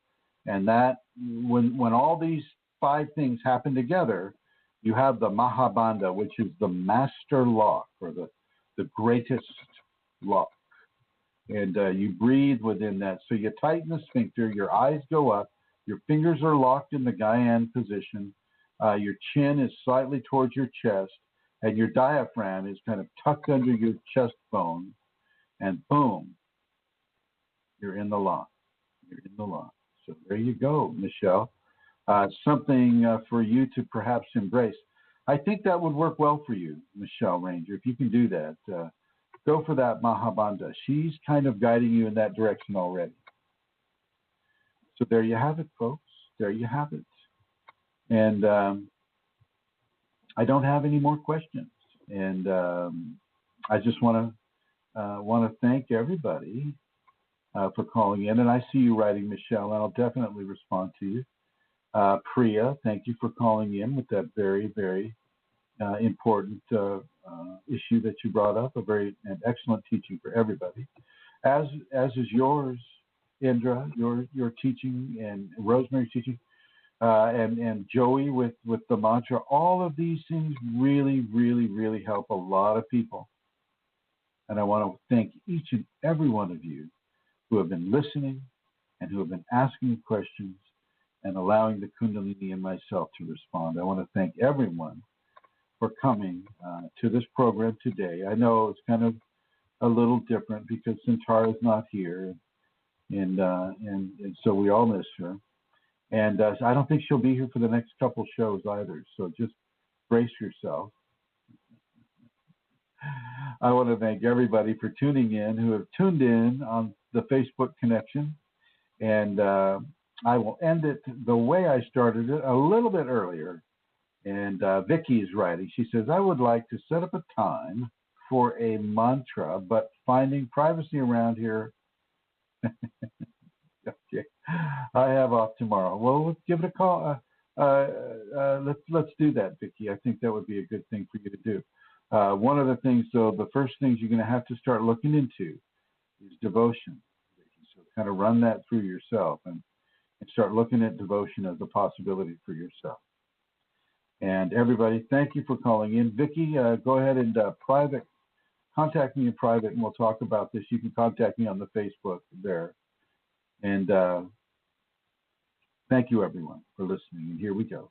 And that when all these 5 things happen together, you have the Mahabandha, which is the master lock, or the greatest lock. And you breathe within that. So you tighten the sphincter, your eyes go up, your fingers are locked in the Gyan position, your chin is slightly towards your chest, and your diaphragm is kind of tucked under your chest bone, and boom, you're in the lock. You're in the lock. So there you go, Michelle. Something for you to perhaps embrace. I think that would work well for you, Michelle Ranger. If you can do that, go for that Mahabandha. She's kind of guiding you in that direction already. So there you have it, folks. There you have it. And I don't have any more questions. And I just want to thank everybody for calling in. And I see you writing, Michelle, and I'll definitely respond to you. Priya, thank you for calling in with that very, very important issue that you brought up, an excellent teaching for everybody, as is yours, Indra, your teaching, and Rosemary's teaching, and Joey with the mantra. All of these things really, really, really help a lot of people. And I want to thank each and every one of you who have been listening and who have been asking questions and allowing the Kundalini and myself to respond. I want to thank everyone for coming to this program today. I know it's kind of a little different because Santara's not here, and so we all miss her. And I don't think she'll be here for the next couple shows either, so just brace yourself. I want to thank everybody for tuning in, who have tuned in on the Facebook connection, and I will end it the way I started it, a little bit earlier. And Vicki is writing. She says, I would like to set up a time for a mantra, but finding privacy around here. Okay. I have off tomorrow. Well, let's give it a call. Let's do that, Vicki. I think that would be a good thing for you to do. One of the things, though, the first things you're going to have to start looking into is devotion. So kind of run that through yourself and start looking at devotion as a possibility for yourself. And everybody, thank you for calling in. Vicki, go ahead and contact me in private, and we'll talk about this. You can contact me on the Facebook there. And thank you, everyone, for listening. And here we go.